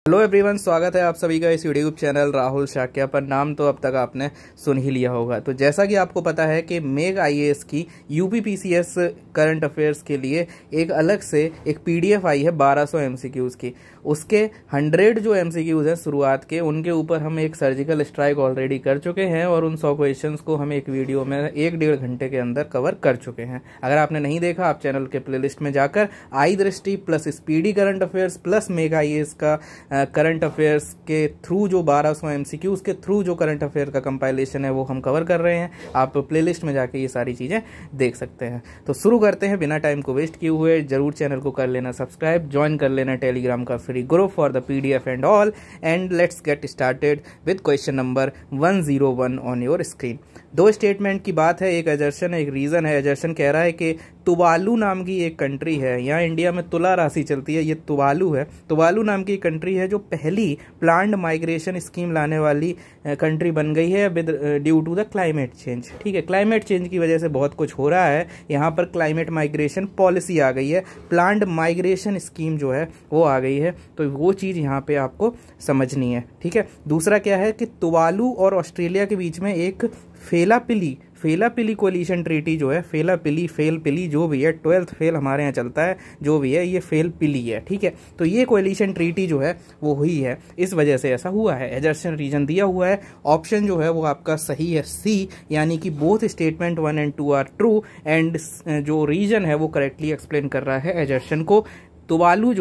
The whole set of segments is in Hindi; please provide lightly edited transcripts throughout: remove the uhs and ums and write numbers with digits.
हेलो एवरीवन, स्वागत है आप सभी का इस यूट्यूब चैनल राहुल शाक्या पर। नाम तो अब तक आपने सुन ही लिया होगा। तो जैसा कि आपको पता है कि मेग आईएएस की यूपीपीसीएस करंट अफेयर्स के लिए एक अलग से एक पीडीएफ आई है 1200 एमसीक्यूज की। उसके 100 जो एमसीक्यूज हैं शुरुआत के, उनके ऊपर हम एक सर्जिकल स्ट्राइक ऑलरेडी कर चुके हैं और उन 100 क्वेश्चंस को हम एक वीडियो में 1-1.5 घंटे के अंदर कवर कर चुके हैं। अगर आपने नहीं देखा, आप चैनल के प्लेलिस्ट में जाकर आई Drishti plus speedy current affairs plus मेग आईएएस का करंट अफेयर्स के थ्रू जो 1200 एमसीक्यूज के थ्रू जो करंट अफेयर का कंपाइलेशन है वो हम कवर कर रहे हैं। आप प्लेलिस्ट में जाके ये सारी चीजें देख सकते हैं। तो शुरू करते हैं बिना टाइम को वेस्ट किए हुए। जरूर चैनल को कर लेना सब्सक्राइब, ज्वाइन कर लेना टेलीग्राम का free group for the PDF and all, and let's get started with question number 101 on your screen. दो स्टेटमेंट की बात है, एक एजर्शन है एक रीजन है। एजर्शन कह रहा है कि तुवालू नाम की एक कंट्री है, यहाँ इंडिया में तुला राशि चलती है, ये तुवालू है। तुवालू नाम की एक कंट्री है जो पहली प्लान्ड माइग्रेशन स्कीम लाने वाली कंट्री बन गई है with due to the climate change. ठीक है, क्लाइमेट चेंज की वजह से बहुत कुछ हो रहा है। यहाँ पर क्लाइमेट माइग्रेशन पॉलिसी आ गई है, प्लान्ड माइग्रेशन स्कीम जो है वो आ गई है। तो वो चीज़ यहाँ पे आपको समझनी है। ठीक है, दूसरा क्या है कि तुवालू और ऑस्ट्रेलिया के बीच में एक फेलापिली कोलिशन ट्रीटी जो है, फेलपिली जो भी है, 12th फेल हमारे यहाँ चलता है, जो भी है ये फेलपिली है। ठीक है, तो ये कोलिशन ट्रीटी जो है वो हुई है, इस वजह से ऐसा हुआ है। एजर्शन रीजन दिया हुआ है, ऑप्शन जो है वो आपका सही है सी, यानी कि both statement 1 and 2 are true, and जो रीजन है वो करेक्टली एक्सप्लेन कर रहा है एजर्शन को। तुवालू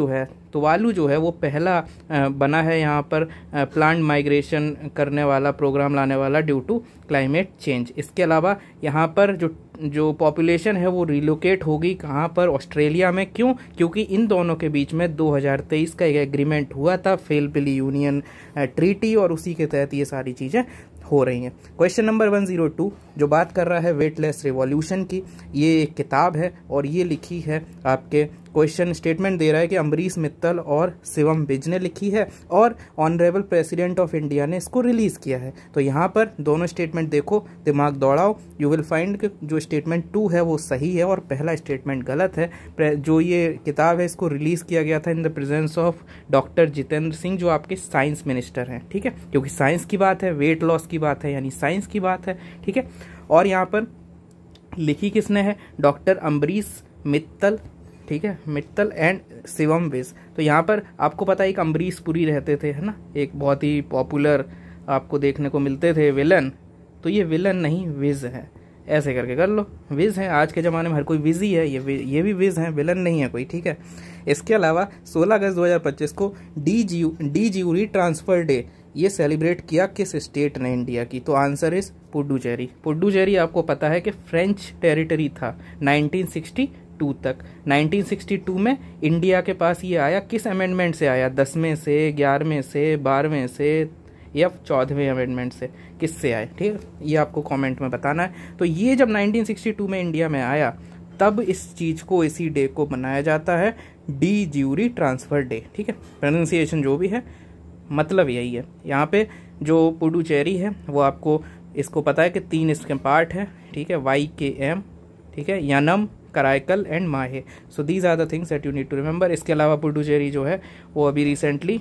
जो है वो पहला बना है यहाँ पर प्लांट माइग्रेशन करने वाला, प्रोग्राम लाने वाला ड्यू टू क्लाइमेट चेंज। इसके अलावा यहाँ पर जो पॉपुलेशन है वो रिलोकेट होगी कहाँ पर, ऑस्ट्रेलिया में। क्यों? क्योंकि इन दोनों के बीच में 2023 का एक एग्रीमेंट हुआ था, फेलपिली यूनियन ट्रीटी, और उसी के तहत ये सारी चीज़ें हो रही हैं। क्वेश्चन नंबर 102 जो बात कर रहा है वेटलेस रिवॉल्यूशन की, ये एक किताब है और ये लिखी है आपके, क्वेश्चन स्टेटमेंट दे रहा है कि अम्बरीश मित्तल और शिवम विज ने लिखी है और ऑनरेबल प्रेसिडेंट ऑफ इंडिया ने इसको रिलीज किया है। तो यहाँ पर दोनों स्टेटमेंट देखो, दिमाग दौड़ाओ, यू विल फाइंड कि जो स्टेटमेंट 2 है वो सही है और पहला स्टेटमेंट गलत है। जो ये किताब है इसको रिलीज किया गया था in the presence of doctor Jitendra Singh, जो आपके साइंस मिनिस्टर हैं। ठीक है, क्योंकि साइंस की बात है, वेट लॉस की बात है, यानी साइंस की बात है। ठीक है, और यहाँ पर लिखी किसने है? डॉक्टर अम्बरीश मित्तल। ठीक है, मित्तल एंड शिवम विज। तो यहाँ पर आपको पता है एक अम्बरीश पुरी रहते थे, है ना, एक बहुत ही पॉपुलर आपको देखने को मिलते थे विलन। तो ये विलन नहीं, विज है, ऐसे करके कर लो, विज है। आज के ज़माने में हर कोई विज ही है, ये भी विज है, विलन नहीं है कोई। ठीक है, इसके अलावा 16 अगस्त 2025 को डी ज्यूरी ट्रांसफर डे ये सेलिब्रेट किया किस स्टेट ने इंडिया की? तो आंसर इज पुडुचेरी। पुडुचेरी आपको पता है कि फ्रेंच टेरिटरी था 1962 तक। 1962 में इंडिया के पास ये आया, किस अमेंडमेंट से आया? 10वें से, 11वें से, 12वें से या 14वें अमेंडमेंट से, किससे आए? ठीक है, ये आपको कमेंट में बताना है। तो ये जब 1962 में इंडिया में आया, तब इस चीज़ को, इसी डे को मनाया जाता है डी ज्यूरी ट्रांसफर डे। ठीक है, प्रोनाउंसिएशन जो भी है, मतलब यही है। यहाँ पे जो पुडुचेरी है वो आपको, इसको पता है कि 3 इसके पार्ट है। ठीक है, YKM, ठीक है, Yanam, Karaikal and Mahe. So these are the things that you need to remember. इसके अलावा पुडुचेरी जो है वो अभी रिसेंटली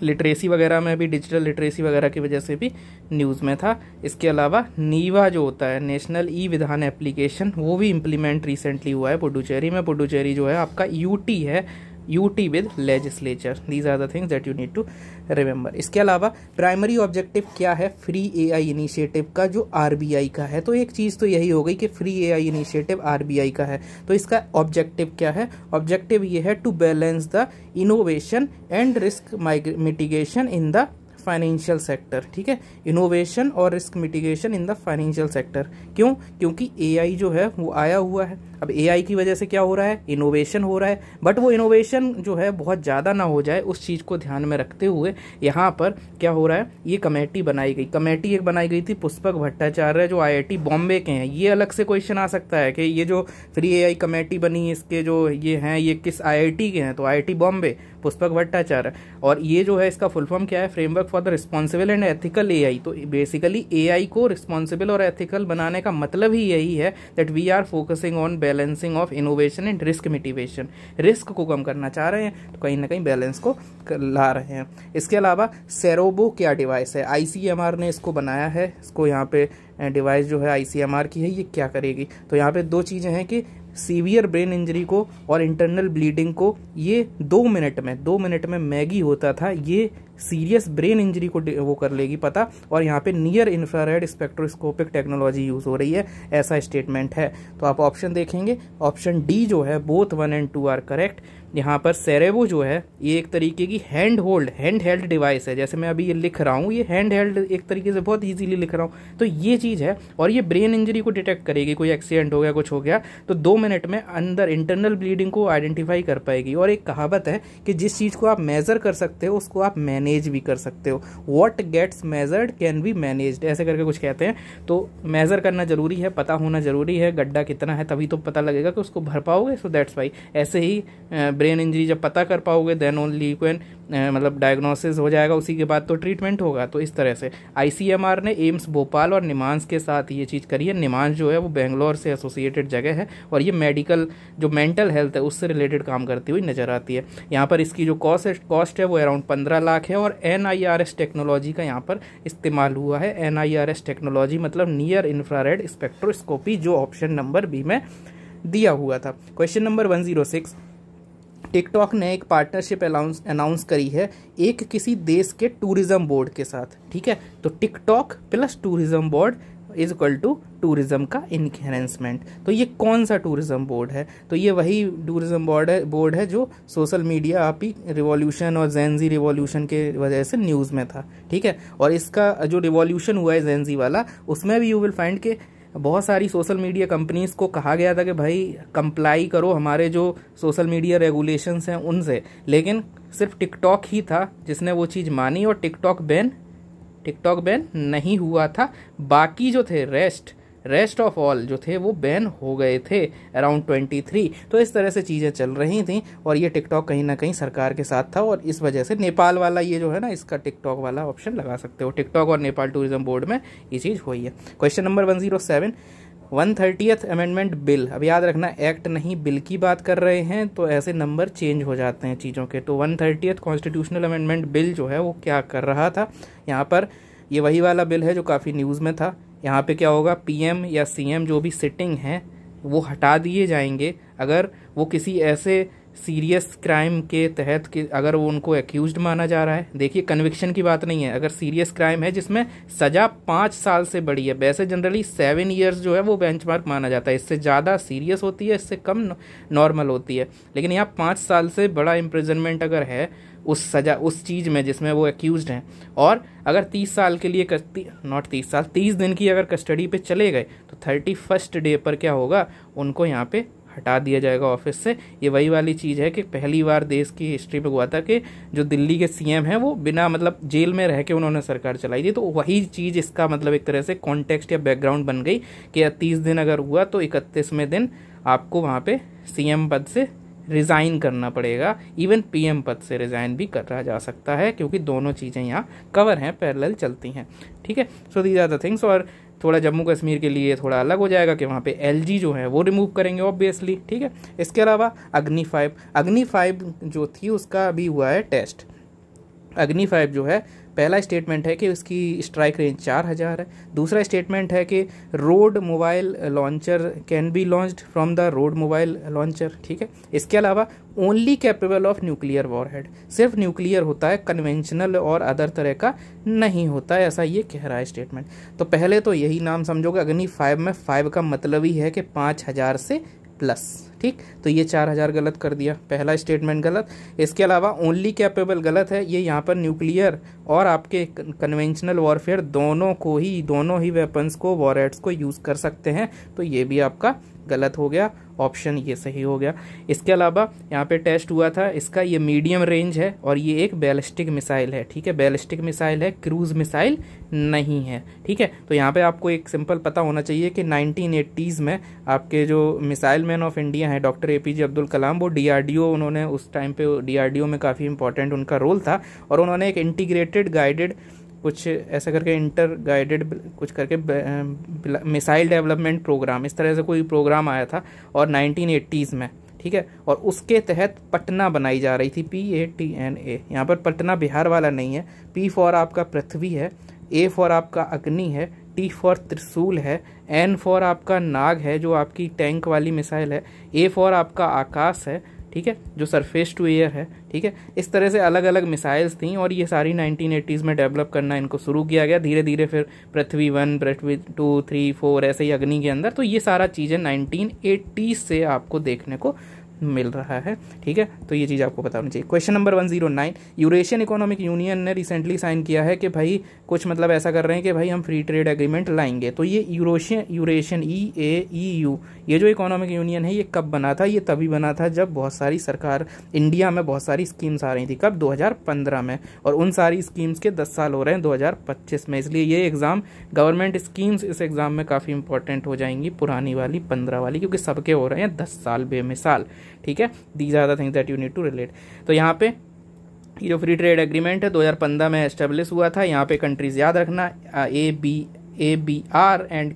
लिटरेसी वगैरह में भी, डिजिटल लिटरेसी वगैरह की वजह से भी न्यूज़ में था। इसके अलावा नीवा जो होता है, नेशनल ई विधान एप्लीकेशन, वो भी इम्प्लीमेंट रिसेंटली हुआ है पुडुचेरी में। पुडुचेरी जो है आपका यूटी है, UT with legislature. These are the things that you need to remember. इसके अलावा प्राइमरी ऑब्जेक्टिव क्या है फ्री एआई इनिशिएटिव का, जो आरबीआई का है? तो एक चीज़ तो यही हो गई कि फ्री एआई इनिशिएटिव आरबीआई का है। तो इसका ऑब्जेक्टिव क्या है? ऑब्जेक्टिव ये है to balance the innovation and risk mitigation in the financial sector. ठीक है, इनोवेशन और risk mitigation in the financial sector. क्यों? क्योंकि एआई जो है वो आया हुआ है। अब एआई की वजह से क्या हो रहा है? इनोवेशन हो रहा है, बट वो इनोवेशन जो है बहुत ज़्यादा ना हो जाए, उस चीज़ को ध्यान में रखते हुए यहाँ पर क्या हो रहा है, ये कमेटी बनाई गई। कमेटी एक बनाई गई थी पुष्पक भट्टाचार्य, जो IIT बॉम्बे के हैं। ये अलग से क्वेश्चन आ सकता है कि ये जो फ्री एआई कमेटी बनी, इसके जो ये हैं, ये किस IIT के हैं? तो IIT बॉम्बे। पुष्पक भट्टाचार्य। और ये जो है इसका फुल फॉर्म क्या है, framework for the responsible and ethical AI. तो बेसिकली एआई को रिस्पॉन्सिबल और एथिकल बनाने का मतलब ही यही है that we are focusing on balancing of innovation and risk mitigation. Risk को कम करना चाह रहे हैं तो कहीं ना कहीं बैलेंस को ला रहे हैं। इसके अलावा सेरोबो क्या डिवाइस है, आईसीएमआर ने इसको बनाया है। इसको यहाँ पे डिवाइस जो है आईसीएमआर की है, ये क्या करेगी, तो यहाँ पे दो चीज़ें हैं कि सीवियर ब्रेन इंजरी को और इंटरनल ब्लीडिंग को ये 2 मिनट में मैगी होता था, ये सीरियस ब्रेन इंजरी को वो कर लेगी पता। और यहाँ पे near infrared spectroscopic technology use हो रही है, ऐसा स्टेटमेंट है। तो आप ऑप्शन देखेंगे, ऑप्शन डी जो है बोथ 1 और 2 आर करेक्ट। यहाँ पर सेरेबो जो है ये एक तरीके की हैंड हेल्ड डिवाइस है। जैसे मैं अभी ये लिख रहा हूँ, ये हैंड हेल्ड एक तरीके से बहुत इजीली लिख रहा हूँ, तो ये चीज़ है। और ये ब्रेन इंजरी को डिटेक्ट करेगी, कोई एक्सीडेंट हो गया, कुछ हो गया तो 2 मिनट में अंदर इंटरनल ब्लीडिंग को आइडेंटिफाई कर पाएगी। और एक कहावत है कि जिस चीज़ को आप मेजर कर सकते हो उसको आप मैनेज भी कर सकते हो। What gets measured can be managed, ऐसे करके कुछ कहते हैं। तो मेजर करना जरूरी है, पता होना जरूरी है गड्ढा कितना है, तभी तो पता लगेगा कि उसको भर पाओगे। सो दैट्स वाई ऐसे ही ब्रेन इंजरी जब पता कर पाओगे देन ओनली यू कैन मतलब डायग्नोसिस हो जाएगा, उसी के बाद तो ट्रीटमेंट होगा। तो इस तरह से आईसीएमआर ने एम्स भोपाल और निमांस के साथ ये चीज़ करी है। निमांस जो है वो बेंगलोर से एसोसिएटेड जगह है और ये मेडिकल जो मेंटल हेल्थ है उससे रिलेटेड काम करती हुई नजर आती है। यहाँ पर इसकी जो कॉस्ट है वो अराउंड 15 लाख है। और NIRS टेक्नोलॉजी का यहाँ पर इस्तेमाल हुआ है। NIRS टेक्नोलॉजी मतलब नियर इंफ्रारेड स्पेक्ट्रोस्कोपी, जो ऑप्शन नंबर बी में दिया हुआ था। क्वेश्चन नंबर 106, टिकटॉक ने एक पार्टनरशिप अनाउंस करी है एक किसी देश के टूरिज्म बोर्ड के साथ। ठीक है, तो TikTok plus tourism board is equal to tourism का इनहेंसमेंट। तो ये कौन सा टूरिज्म बोर्ड है, तो ये वही टूरिज्म बोर्ड है जो सोशल मीडिया आपी रिवॉल्यूशन और जेनजी रिवॉल्यूशन के वजह से न्यूज़ में था। ठीक है, और इसका जो रिवॉल्यूशन हुआ है जेनजी वाला, उसमें भी यू विल फाइंड के बहुत सारी सोशल मीडिया कंपनीज को कहा गया था कि भाई कंप्लाई करो हमारे जो सोशल मीडिया रेगुलेशंस हैं उनसे, लेकिन सिर्फ टिकटॉक ही था जिसने वो चीज़ मानी और टिकटॉक बैन नहीं हुआ था। बाकी जो थे रेस्ट ऑफ ऑल जो थे वो बैन हो गए थे अराउंड 23। तो इस तरह से चीज़ें चल रही थी और ये टिकटॉक कहीं ना कहीं सरकार के साथ था और इस वजह से नेपाल वाला ये जो है ना, इसका टिकटॉक वाला ऑप्शन लगा सकते हो। टिकटॉक और नेपाल टूरिज्म बोर्ड में ये चीज़ हुई है। Question number 107, 130th amendment bill. अब याद रखना एक्ट नहीं बिल की बात कर रहे हैं, तो ऐसे नंबर चेंज हो जाते हैं चीज़ों के। तो 130th कॉन्स्टिट्यूशनल अमेंडमेंट बिल जो है वो क्या कर रहा था, यहाँ पर ये वही वाला बिल है जो काफ़ी न्यूज़ में था। यहाँ पे क्या होगा, पीएम या सीएम जो भी सिटिंग है वो हटा दिए जाएंगे अगर वो किसी ऐसे सीरियस क्राइम के तहत कि अगर वो उनको एक्यूज्ड माना जा रहा है। देखिए कन्विक्शन की बात नहीं है, अगर सीरियस क्राइम है जिसमें सज़ा 5 साल से बड़ी है, वैसे जनरली 7 ईयर्स जो है वो बेंचमार्क माना जाता है, इससे ज़्यादा सीरियस होती है, इससे कम नॉर्मल होती है। लेकिन यहाँ 5 साल से बड़ा इम्प्रिजनमेंट अगर है उस सज़ा उस चीज़ में जिसमें वो एक्यूज्ड हैं, और अगर 30 साल के लिए 30 दिन की अगर कस्टडी पे चले गए तो 31st डे पर क्या होगा, उनको यहाँ पे हटा दिया जाएगा ऑफिस से। ये वही वाली चीज़ है कि पहली बार देश की हिस्ट्री में हुआ था कि जो दिल्ली के सीएम हैं वो बिना मतलब जेल में रह के उन्होंने सरकार चलाई थी। तो वही चीज़ इसका मतलब एक तरह से कॉन्टेक्स्ट या बैकग्राउंड बन गई कि 30 दिन अगर हुआ तो 31वें दिन आपको वहाँ पे सीएम पद से रिज़ाइन करना पड़ेगा। इवन पीएम पद से रिज़ाइन भी करा जा सकता है, क्योंकि दोनों चीज़ें यहाँ कवर हैं, पैरेलल चलती हैं। ठीक है, so these are the things. और थोड़ा जम्मू कश्मीर के लिए थोड़ा अलग हो जाएगा कि वहाँ पे एलजी जो है वो रिमूव करेंगे ऑब्वियसली। ठीक है, इसके अलावा अग्नि 5 जो थी उसका अभी हुआ है टेस्ट। अग्नि 5 जो है, पहला स्टेटमेंट है कि उसकी स्ट्राइक रेंज 4000 है। दूसरा स्टेटमेंट है कि road mobile launcher can be launched from the road mobile launcher. ठीक है, इसके अलावा only capable of nuclear warhead, सिर्फ न्यूक्लियर होता है, कन्वेंशनल और अदर तरह का नहीं होता है, ऐसा ये कह रहा है स्टेटमेंट। तो पहले तो यही नाम समझोगे, अग्नि 5 में 5 का मतलब ही है कि 5000 से प्लस। ठीक, तो ये 4000 गलत कर दिया, पहला स्टेटमेंट गलत। इसके अलावा ओनली कैपेबल गलत है, ये यहाँ पर न्यूक्लियर और आपके कन्वेंशनल वॉरफेयर दोनों ही वेपन्स को, वॉरहेड्स को यूज़ कर सकते हैं, तो ये भी आपका गलत हो गया, ऑप्शन ये सही हो गया। इसके अलावा यहाँ पे टेस्ट हुआ था, इसका ये मीडियम रेंज है और ये एक बैलिस्टिक मिसाइल है, ठीक है, बैलिस्टिक मिसाइल है, क्रूज मिसाइल नहीं है, ठीक है। तो यहाँ पे आपको एक सिंपल पता होना चाहिए कि 1980s में आपके जो मिसाइल मैन ऑफ इंडिया हैं डॉक्टर APJ अब्दुल कलाम, वो DRDO, उन्होंने उस टाइम पे DRDO में काफ़ी इंपॉर्टेंट उनका रोल था और उन्होंने एक इंटीग्रेटेड गाइडेड कुछ ऐसा करके इंटर गाइडेड कुछ करके मिसाइल डेवलपमेंट प्रोग्राम, इस तरह से कोई प्रोग्राम आया था और 1980s में, ठीक है, और उसके तहत पटना बनाई जा रही थी, PATNA। यहाँ पर पटना बिहार वाला नहीं है। P फॉर आपका पृथ्वी है, A फॉर आपका अग्नि है, T फॉर त्रिशूल है, N फॉर आपका नाग है जो आपकी टैंक वाली मिसाइल है, A फॉर आपका आकाश है, ठीक है, जो सरफेस टू एयर है, ठीक है। इस तरह से अलग अलग मिसाइल्स थी और ये सारी 1980s में डेवलप करना इनको शुरू किया गया। धीरे धीरे फिर पृथ्वी 1, पृथ्वी 2, 3, 4 ऐसे ही अग्नि के अंदर। तो ये सारा चीज़ें 1980s से आपको देखने को मिल रहा है, ठीक है। तो ये चीज़ आपको पता होनी चाहिए। Question number 109, Eurasian economic union ने रिसेंटली साइन किया है कि भाई कुछ मतलब ऐसा कर रहे हैं कि भाई हम फ्री ट्रेड एग्रीमेंट लाएंगे। तो ये यूरेशियन EAEU ये जो इकोनॉमिक यूनियन है ये कब बना था? ये तभी बना था जब बहुत सारी सरकार इंडिया में बहुत सारी स्कीम्स आ रही थी। कब? 2015 में। और उन सारी स्कीम्स के 10 साल हो रहे हैं 2025 में। इसलिए ये एग्ज़ाम गवर्नमेंट स्कीम्स इस एग्ज़ाम में काफ़ी इंपॉर्टेंट हो जाएंगी, पुरानी वाली 15 वाली, क्योंकि सबके हो रहे हैं 10 साल बेमिसाल, ठीक है। These are the things that you need to relate. तो यहाँ पे ये जो फ्री ट्रेड एग्रीमेंट है 2015 में एस्टेब्लिश हुआ था। यहाँ पे कंट्रीज याद रखना, ABR एंड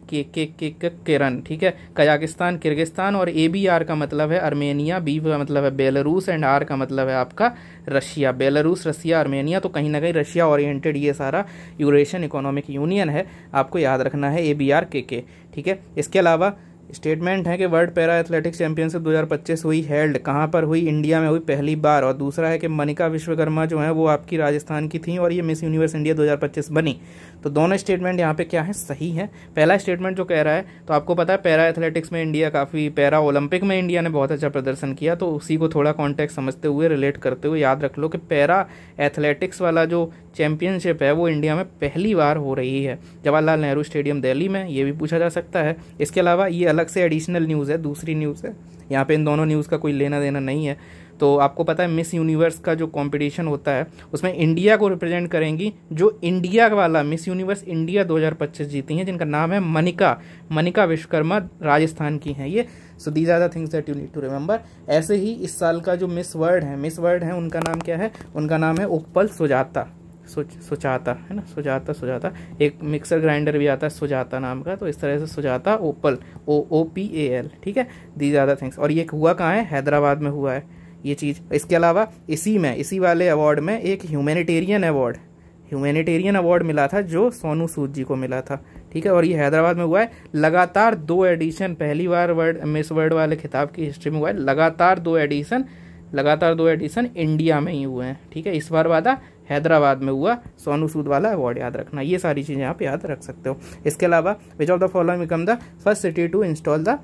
केरन, ठीक है, कजाकिस्तान, किर्गिस्तान, और ABR का मतलब है अर्मेनिया, B का मतलब है बेलारूस एंड R का मतलब है आपका रशिया। बेलारूस, रशिया, अर्मेनिया, तो कहीं ना कहीं रशिया ओरिएंटेड ये सारा यूरेशियन इकोनॉमिक यूनियन है, आपको याद रखना है ABR के, ठीक है। इसके अलावा स्टेटमेंट है कि वर्ल्ड पैरा एथलेटिक्स चैंपियनशिप 2025 हुई, हेल्ड कहाँ पर हुई? इंडिया में हुई पहली बार। और दूसरा है कि मनिका विश्वकर्मा जो है वो आपकी राजस्थान की थी और ये मिस यूनिवर्स इंडिया 2025 बनी। तो दोनों स्टेटमेंट यहाँ पे क्या है? सही है। पहला स्टेटमेंट जो कह रहा है, तो आपको पता है पैरा एथलेटिक्स में इंडिया काफ़ी, पैरा ओलंपिक में इंडिया ने बहुत अच्छा प्रदर्शन किया, तो उसी को थोड़ा कॉन्टेक्स्ट समझते हुए, रिलेट करते हुए याद रख लो कि पैरा एथलेटिक्स वाला जो चैंपियनशिप है वो इंडिया में पहली बार हो रही है, जवाहरलाल नेहरू स्टेडियम दिल्ली में। ये भी पूछा जा सकता है। इसके अलावा ये अलग से एडिशनल न्यूज़ है, दूसरी न्यूज़ है, यहाँ पे इन दोनों न्यूज़ का कोई लेना देना नहीं है। तो आपको पता है मिस यूनिवर्स का जो कंपटीशन होता है उसमें इंडिया को रिप्रेजेंट करेंगी जो इंडिया वाला मिस यूनिवर्स इंडिया 2025 जीती हैं, जिनका नाम है मनिका विश्वकर्मा, राजस्थान की हैं ये। So these are the things that you need to remember. ऐसे ही इस साल का जो मिस वर्ल्ड है उनका नाम क्या है? उनका नाम है उप्पल सुजाता, सुजाता है ना, सुजाता। एक मिक्सर ग्राइंडर भी आता है सुजाता नाम का, तो इस तरह से सुजाता ओपल, OOPAL, ठीक है। These are the things. और ये हुआ कहाँ है? हैदराबाद में हुआ है ये चीज़। इसके अलावा इसी वाले अवार्ड में एक ह्यूमैनिटेरियन अवार्ड मिला था जो सोनू सूद जी को मिला था, ठीक है। और ये हैदराबाद में हुआ है। लगातार 2 एडिशन, पहली बार मिस वर्ल्ड वाले खिताब की हिस्ट्री में हुआ है। लगातार दो एडिशन इंडिया में ही हुए हैं, ठीक है। इस बार वाला हैदराबाद में हुआ, सोनू सूद वाला अवार्ड याद रखना। ये सारी चीज़ें आप याद रख सकते हो। इसके अलावा which of the following become the first city to install the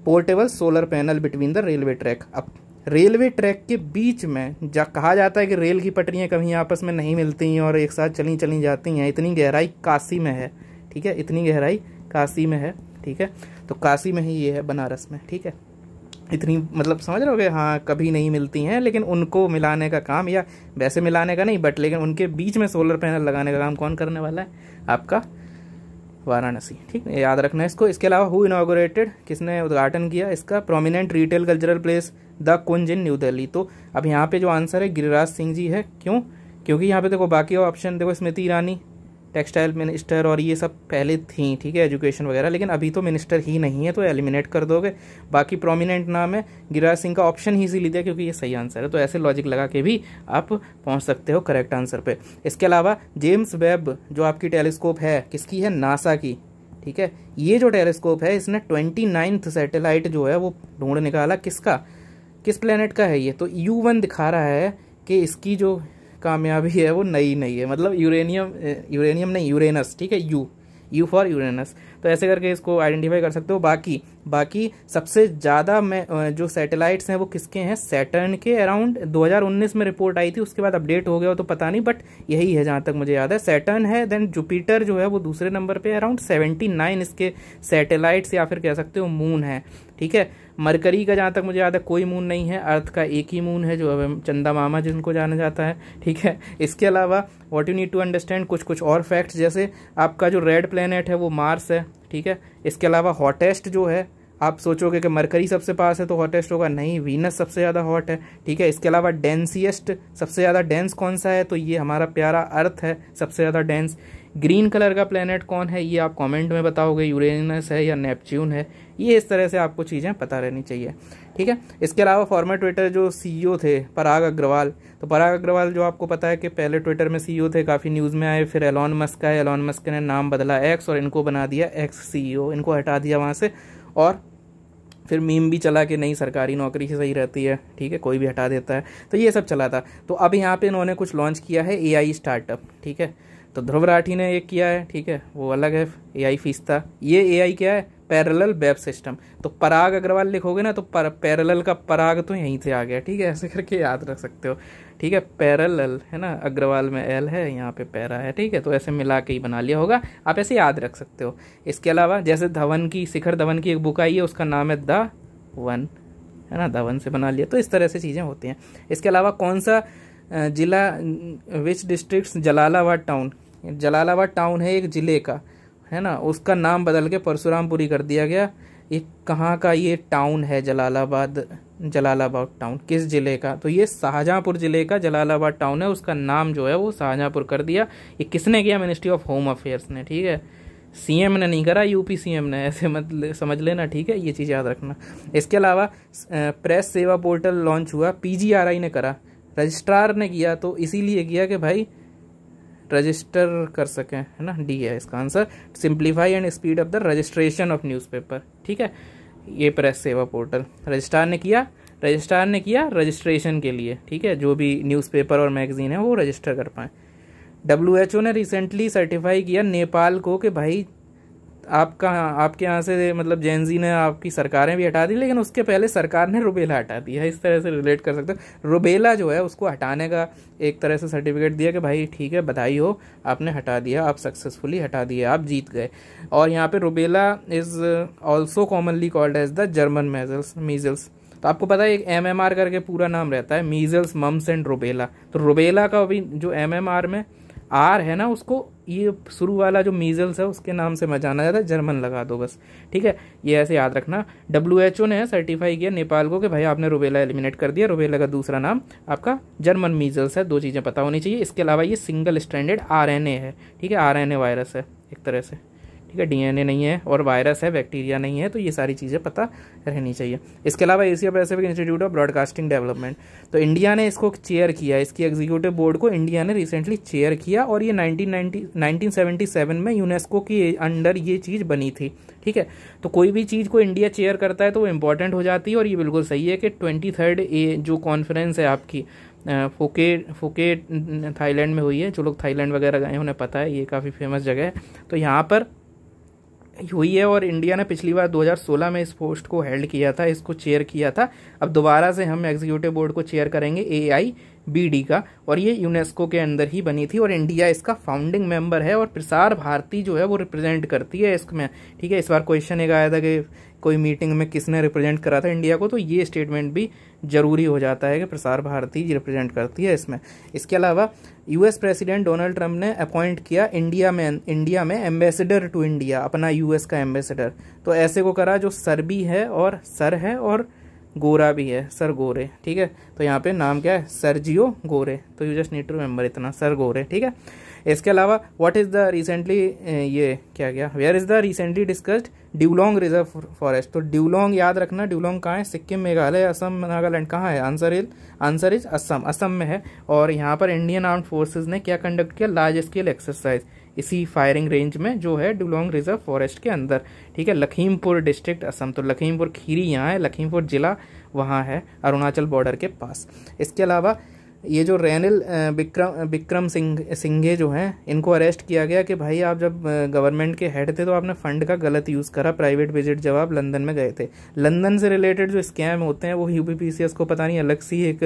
portable solar panel between the railway track? अब रेलवे ट्रैक के बीच में कहा जाता है कि रेल की पटरियां कभी आपस में नहीं मिलती और एक साथ चली जाती हैं। इतनी गहराई काशी में है, ठीक है, इतनी गहराई काशी में है, ठीक है। तो काशी में ही ये है, बनारस में, ठीक है। इतनी मतलब समझ रहे हो, हाँ कभी नहीं मिलती हैं, लेकिन उनको मिलाने का काम, या वैसे मिलाने का नहीं बट लेकिन उनके बीच में सोलर पैनल लगाने का काम कौन करने वाला है? आपका वाराणसी, ठीक है, याद रखना है इसको। इसके अलावा हु इनॉग्रेटेड, किसने उद्घाटन किया इसका? Prominent retail cultural place the Kunj in new Delhi. तो अब यहाँ पे जो आंसर है गिरिराज सिंह जी है। क्यों? क्योंकि यहाँ पे देखो बाकी ऑप्शन देखो, स्मृति ईरानी टेक्सटाइल मिनिस्टर और ये सब पहले थी, ठीक है, एजुकेशन वगैरह, लेकिन अभी तो मिनिस्टर ही नहीं है, तो एलिमिनेट कर दोगे। बाकी प्रोमिनेंट नाम है, गिरिराज सिंह का ऑप्शन ही इसीलिए दिया क्योंकि ये सही आंसर है। तो ऐसे लॉजिक लगा के भी आप पहुंच सकते हो करेक्ट आंसर पे। इसके अलावा जेम्स वेब जो आपकी टेलीस्कोप है किसकी है? नासा की, ठीक है। ये जो टेलीस्कोप है इसने 29th सैटेलाइट जो है वो ढूंढ निकाला। किसका? किस प्लेनेट का है ये? तो U1 दिखा रहा है कि इसकी जो कामयाबी है वो नई है, मतलब यूरेनियम नहीं, यूरेनस, ठीक है, यू फॉर यूरेनस। तो ऐसे करके इसको आइडेंटिफाई कर सकते हो। बाकी सबसे ज़्यादा में जो सैटेलाइट्स हैं वो किसके हैं? सैटर्न के। अराउंड 2019 में रिपोर्ट आई थी, उसके बाद अपडेट हो गया हो तो पता नहीं, बट यही है जहाँ तक मुझे याद है। सैटर्न है, देन जुपिटर जो है वो दूसरे नंबर पे, अराउंड 79 इसके सैटेलाइट्स या फिर कह सकते हो मून है। ठीक है। मरकरी का जहाँ तक मुझे याद है कोई मून नहीं है, अर्थ का एक ही मून है जो अब चंदा मामा जिनको जाना जाता है, ठीक है। इसके अलावा what you need to understand कुछ और फैक्ट्स, जैसे आपका जो रेड प्लेनेट है वो मार्स है, ठीक है। इसके अलावा हॉटेस्ट जो है, आप सोचोगे कि मरकरी सबसे पास है तो हॉटेस्ट होगा, नहीं, वीनस सबसे ज़्यादा हॉट है, ठीक है। इसके अलावा डेंसिएस्ट, सबसे ज़्यादा डेंस कौन सा है, तो ये हमारा प्यारा अर्थ है सबसे ज़्यादा डेंस। ग्रीन कलर का प्लेनेट कौन है, ये आप कमेंट में बताओगे, यूरेनस है या नेपच्यून है, ये इस तरह से आपको चीज़ें पता रहनी चाहिए, ठीक है। इसके अलावा फॉर्मर ट्विटर जो CEO थे पराग अग्रवाल, तो पराग अग्रवाल जो आपको पता है कि पहले ट्विटर में CEO थे, काफ़ी न्यूज़ में आए, फिर एलॉन मस्क आए, एलॉन मस्क ने नाम बदला एक्स और इनको बना दिया एक्स CEO, इनको हटा दिया वहाँ से, और फिर मीम भी चला कि नहीं सरकारी नौकरी ही सही रहती है, ठीक है, कोई भी हटा देता है, तो ये सब चला था। तो अब यहाँ पे इन्होंने कुछ लॉन्च किया है AI स्टार्टअप, ठीक है। तो ध्रुव राठी ने एक किया है, ठीक है, वो अलग है, AI फीसता। ये AI क्या है, पैरेलल वेब सिस्टम। तो पराग अग्रवाल लिखोगे ना तो पैरेलल का पराग तो यहीं से आ गया, ठीक है, ऐसे करके याद रख सकते हो, ठीक है। पैरेलल है ना, अग्रवाल में L है, यहाँ पे पैरा है, ठीक है, तो ऐसे मिला के ही बना लिया होगा, आप ऐसे याद रख सकते हो। इसके अलावा जैसे धवन की, शिखर धवन की एक बुक आई है, उसका नाम है द वन, है ना, धवन से बना लिया, तो इस तरह से चीज़ें होती हैं। इसके अलावा कौन सा जिला, which district, Jalalabad town, Jalalabad town है एक ज़िले का, है ना, उसका नाम बदल के परशुरामपुरी कर दिया गया। ये कहाँ का ये टाउन है जलालाबाद, जलालाबाद टाउन किस ज़िले का, तो ये शाहजहाँपुर ज़िले का जलालाबाद टाउन है, उसका नाम जो है वो शाहजहाँपुर कर दिया। ये किसने किया, मिनिस्ट्री ऑफ होम अफेयर्स ने, ठीक है, CM ने नहीं करा, UP CM ने, ऐसे मत समझ लेना, ठीक है, ये चीज़ याद रखना। इसके अलावा प्रेस सेवा पोर्टल लॉन्च हुआ, PGRI ने करा, रजिस्ट्रार ने किया, तो इसीलिए किया कि भाई रजिस्टर कर सकें, है ना, D है इसका answer, simplify and speed up the registration of newspaper, ठीक है। ये प्रेस सेवा पोर्टल रजिस्ट्रार ने किया रजिस्ट्रेशन के लिए, ठीक है, जो भी न्यूज़पेपर और मैगजीन है वो रजिस्टर कर पाएँ। WHO ने रिसेंटली सर्टिफाई किया नेपाल को कि भाई आपके यहाँ से, मतलब जैनजी ने आपकी सरकारें भी हटा दी, लेकिन उसके पहले सरकार ने रुबेला हटा दिया है, इस तरह से रिलेट कर सकते हो। रुबेला जो है उसको हटाने का एक तरह से सर्टिफिकेट दिया कि भाई ठीक है, बधाई हो, आपने हटा दिया, आप सक्सेसफुली हटा दिया, आप जीत गए। और यहाँ पे rubella is also commonly called as the German measles. तो आपको पता है एक MMR करके पूरा नाम रहता है, मीजल्स, मम्स एंड रुबेला। तो रुबेला का भी जो MMR में R है ना, उसको ये शुरू वाला जो मीजल्स है उसके नाम से मत जाना जाता है, जर्मन लगा दो बस, ठीक है, ये ऐसे याद रखना। WHO ने सर्टिफाई किया नेपाल को कि भाई आपने रुबेला एलिमिनेट कर दिया, रुबेला का दूसरा नाम आपका जर्मन मीजल्स है, दो चीज़ें पता होनी चाहिए। इसके अलावा ये सिंगल स्ट्रैंडेड RNA है, ठीक है, RNA वायरस है एक तरह से, ठीक है, DNA नहीं है, और वायरस है, बैक्टीरिया नहीं है, तो ये सारी चीज़ें पता रहनी चाहिए। इसके अलावा Asia Pacific institute of broadcasting development, तो इंडिया ने इसको चेयर किया, इसकी एग्जीक्यूटिव बोर्ड को इंडिया ने रिसेंटली चेयर किया, और ये 1977 में यूनेस्को की अंडर ये चीज़ बनी थी, ठीक है। तो कोई भी चीज़ को इंडिया चेयर करता है तो वो इम्पोर्टेंट हो जाती है, और ये बिल्कुल सही है कि 23rd जो कॉन्फ्रेंस है आपकी फुकेट थाईलैंड में हुई है, जो लोग थाईलैंड वगैरह गए उन्हें पता है, ये काफ़ी फेमस जगह है, तो यहाँ पर हुई है। और इंडिया ने पिछली बार 2016 में इस पोस्ट को हेल्ड किया था, इसको चेयर किया था। अब दोबारा से हम एग्जीक्यूटिव बोर्ड को चेयर करेंगे AIBD का, और ये यूनेस्को के अंदर ही बनी थी, और इंडिया इसका फाउंडिंग मेंबर है, और प्रसार भारती जो है वो रिप्रेजेंट करती है इसमें, ठीक है। इस बार क्वेश्चन एक आया था कि कोई मीटिंग में किसने रिप्रेजेंट करा था इंडिया को, तो ये स्टेटमेंट भी जरूरी हो जाता है कि प्रसार भारती रिप्रेजेंट करती है इसमें। इसके अलावा US प्रेसिडेंट डोनाल्ड ट्रंप ने अपॉइंट किया इंडिया में एम्बेसडर टू इंडिया, अपना US का एम्बेसडर। तो ऐसे को करा जो सर भी है और सर है और गोरा भी है, सर गोरे, ठीक है। तो यहाँ पे नाम क्या है, सर्जियो गोरे, तो you just need to remember इतना, सर गोरे, ठीक है। इसके अलावा व्हाट इज़ द रिसेंटली, ये क्या गया, where is the recently discussed Dulong reserve forest. तो ड्यूलोंग याद रखना, ड्यूलोंग कहाँ है, सिक्किम, मेघालय, असम, नागालैंड, कहाँ है, आंसर इज असम में है। और यहाँ पर इंडियन आर्म्ड फोर्सेज ने क्या कंडक्ट किया, लार्ज स्केल एक्सरसाइज इसी फायरिंग रेंज में जो है ड्यूलोंग रिजर्व फॉरेस्ट के अंदर, ठीक है। लखीमपुर डिस्ट्रिक्ट असम, तो लखीमपुर खीरी यहाँ है, लखीमपुर जिला वहाँ है, अरुणाचल बॉर्डर के पास। इसके अलावा ये जो रेनिल विक्रम सिंघे जो हैं, इनको अरेस्ट किया गया कि भाई आप जब गवर्नमेंट के हेड थे तो आपने फंड का गलत यूज़ करा प्राइवेट विजिट जब आप लंदन में गए थे। लंदन से रिलेटेड जो स्कैम होते हैं वो यूपीपीसीएस को पता नहीं अलग सी एक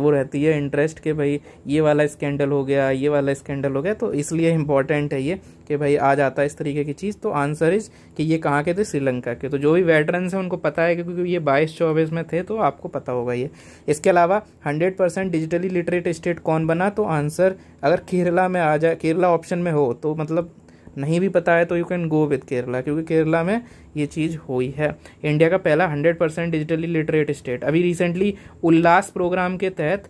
वो रहती है इंटरेस्ट कि भाई ये वाला स्कैंडल हो गया, ये वाला स्कैंडल हो गया, तो इसलिए इम्पॉर्टेंट है ये कि भाई आ जाता है इस तरीके की चीज़। तो आंसर इज कि ये कहाँ के थे, श्रीलंका के। तो जो भी वेटरन्स हैं उनको पता है क्योंकि ये 22-24 में थे, तो आपको पता होगा ये। इसके अलावा 100% डिजिटली लिटरेट स्टेट कौन बना, तो आंसर अगर केरला में आ जाए, केरला ऑप्शन में हो तो मतलब नहीं भी पता है तो you can go with Kerala, क्योंकि केरला में ये चीज़ हुई है। इंडिया का पहला 100% डिजिटली लिटरेट स्टेट अभी रिसेंटली उल्लास प्रोग्राम के तहत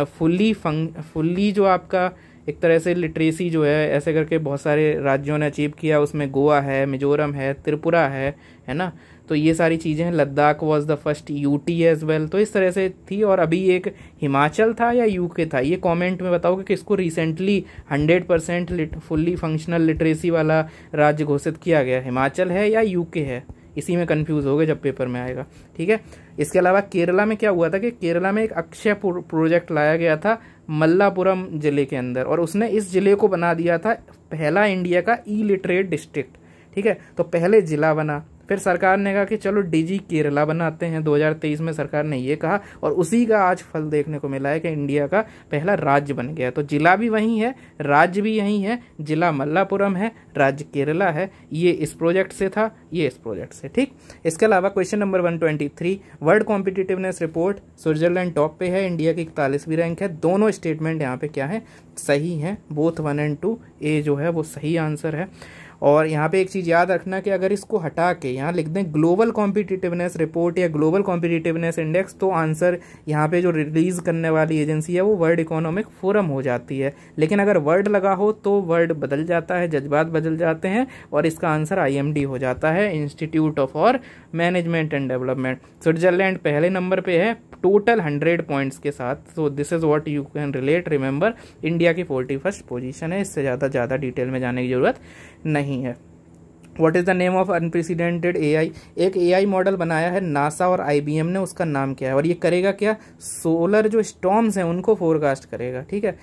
फुल्ली जो आपका एक तरह से लिटरेसी जो है ऐसे करके बहुत सारे राज्यों ने अचीव किया। उसमें गोवा है, मिजोरम है, त्रिपुरा है ना। तो ये सारी चीज़ें हैं। Ladakh was the first UT as well, तो इस तरह से थी। और अभी एक हिमाचल था या यूके था, ये कमेंट में बताओ कि किसको रिसेंटली 100% फुल्ली फंक्शनल लिटरेसी वाला राज्य घोषित किया गया, हिमाचल है या यूके है। इसी में कंफ्यूज हो गए जब पेपर में आएगा, ठीक है। इसके अलावा केरला में क्या हुआ था कि केरला में एक अक्षय प्रोजेक्ट लाया गया था मल्लापुरम जिले के अंदर, और उसने इस जिले को बना दिया था पहला इंडिया का ई लिटरेट डिस्ट्रिक्ट, ठीक है। तो पहले जिला बना, फिर सरकार ने कहा कि चलो डीजी केरला बनाते हैं। 2023 में सरकार ने ये कहा, और उसी का आज फल देखने को मिला है कि इंडिया का पहला राज्य बन गया। तो जिला भी वही है, राज्य भी यही है। जिला मल्लापुरम है, राज्य केरला है। ये इस प्रोजेक्ट से था, ये इस प्रोजेक्ट से, ठीक। इसके अलावा question number 123, world competitiveness report, Switzerland top पे है, इंडिया की 41वीं रैंक है। दोनों स्टेटमेंट यहाँ पे क्या है, सही है, बोथ 1 और 2। ए जो है वो सही आंसर है। और यहाँ पे एक चीज़ याद रखना कि अगर इसको हटा के यहाँ लिख दें ग्लोबल कॉम्पिटिटिवनेस रिपोर्ट या ग्लोबल कॉम्पिटिटिवनेस इंडेक्स, तो आंसर यहाँ पे जो रिलीज करने वाली एजेंसी है वो वर्ल्ड इकोनॉमिक फोरम हो जाती है। लेकिन अगर वर्ड लगा हो तो वर्ड बदल जाता है, जज्बात बदल जाते हैं, और इसका आंसर IMD हो जाता है, इंस्टीट्यूट ऑफ और मैनेजमेंट एंड डेवलपमेंट। स्विट्जरलैंड पहले नंबर पे है टोटल 100 पॉइंट्स के साथ। सो this is what you can relate. Remember, India की 41st पोजीशन है, इससे ज़्यादा डिटेल में जाने की जरूरत नहीं है। What is the name of unprecedented AI? एक AI मॉडल बनाया है नासा और IBM ने, उसका नाम क्या है? और ये करेगा क्या, सोलर जो स्टॉर्म्स हैं उनको फोरकास्ट करेगा, ठीक है।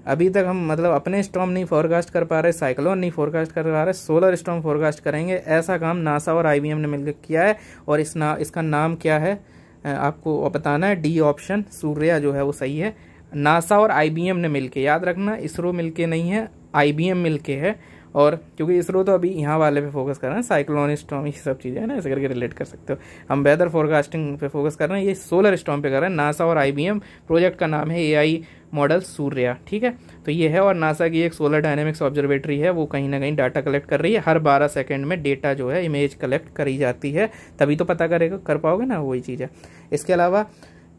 अभी तक हम मतलब अपने स्टॉर्म नहीं फोरकास्ट कर पा रहे, साइक्लोन नहीं फोरकास्ट कर पा रहे, सोलर स्टॉर्म फोरकास्ट करेंगे। ऐसा काम नासा और IBM ने मिलकर किया है। और इसका नाम क्या है आपको बताना है। डी ऑप्शन, सूर्या जो है वो सही है। नासा और IBM ने मिलके, याद रखना इसरो मिलके नहीं है, IBM मिलके है। और क्योंकि इसरो तो अभी यहाँ वाले पे फोकस कर रहे हैं, साइक्लोन स्टॉर्म, ये सब चीज़ें हैं ना, ऐसे करके रिलेट कर सकते हो। हम वेदर फोरकास्टिंग पे फोकस कर रहे हैं, ये सोलर स्टॉर्म पे कर रहे हैं। नासा और IBM, प्रोजेक्ट का नाम है AI मॉडल सूर्या, ठीक है। तो ये है। और नासा की एक सोलर डायनेमिक्स ऑब्जर्वेटरी है, वो कहीं ना कहीं डाटा कलेक्ट कर रही है। हर 12 सेकेंड में डेटा जो है इमेज कलेक्ट करी जाती है, तभी तो पता कर पाओगे ना, वही चीज़ है। इसके अलावा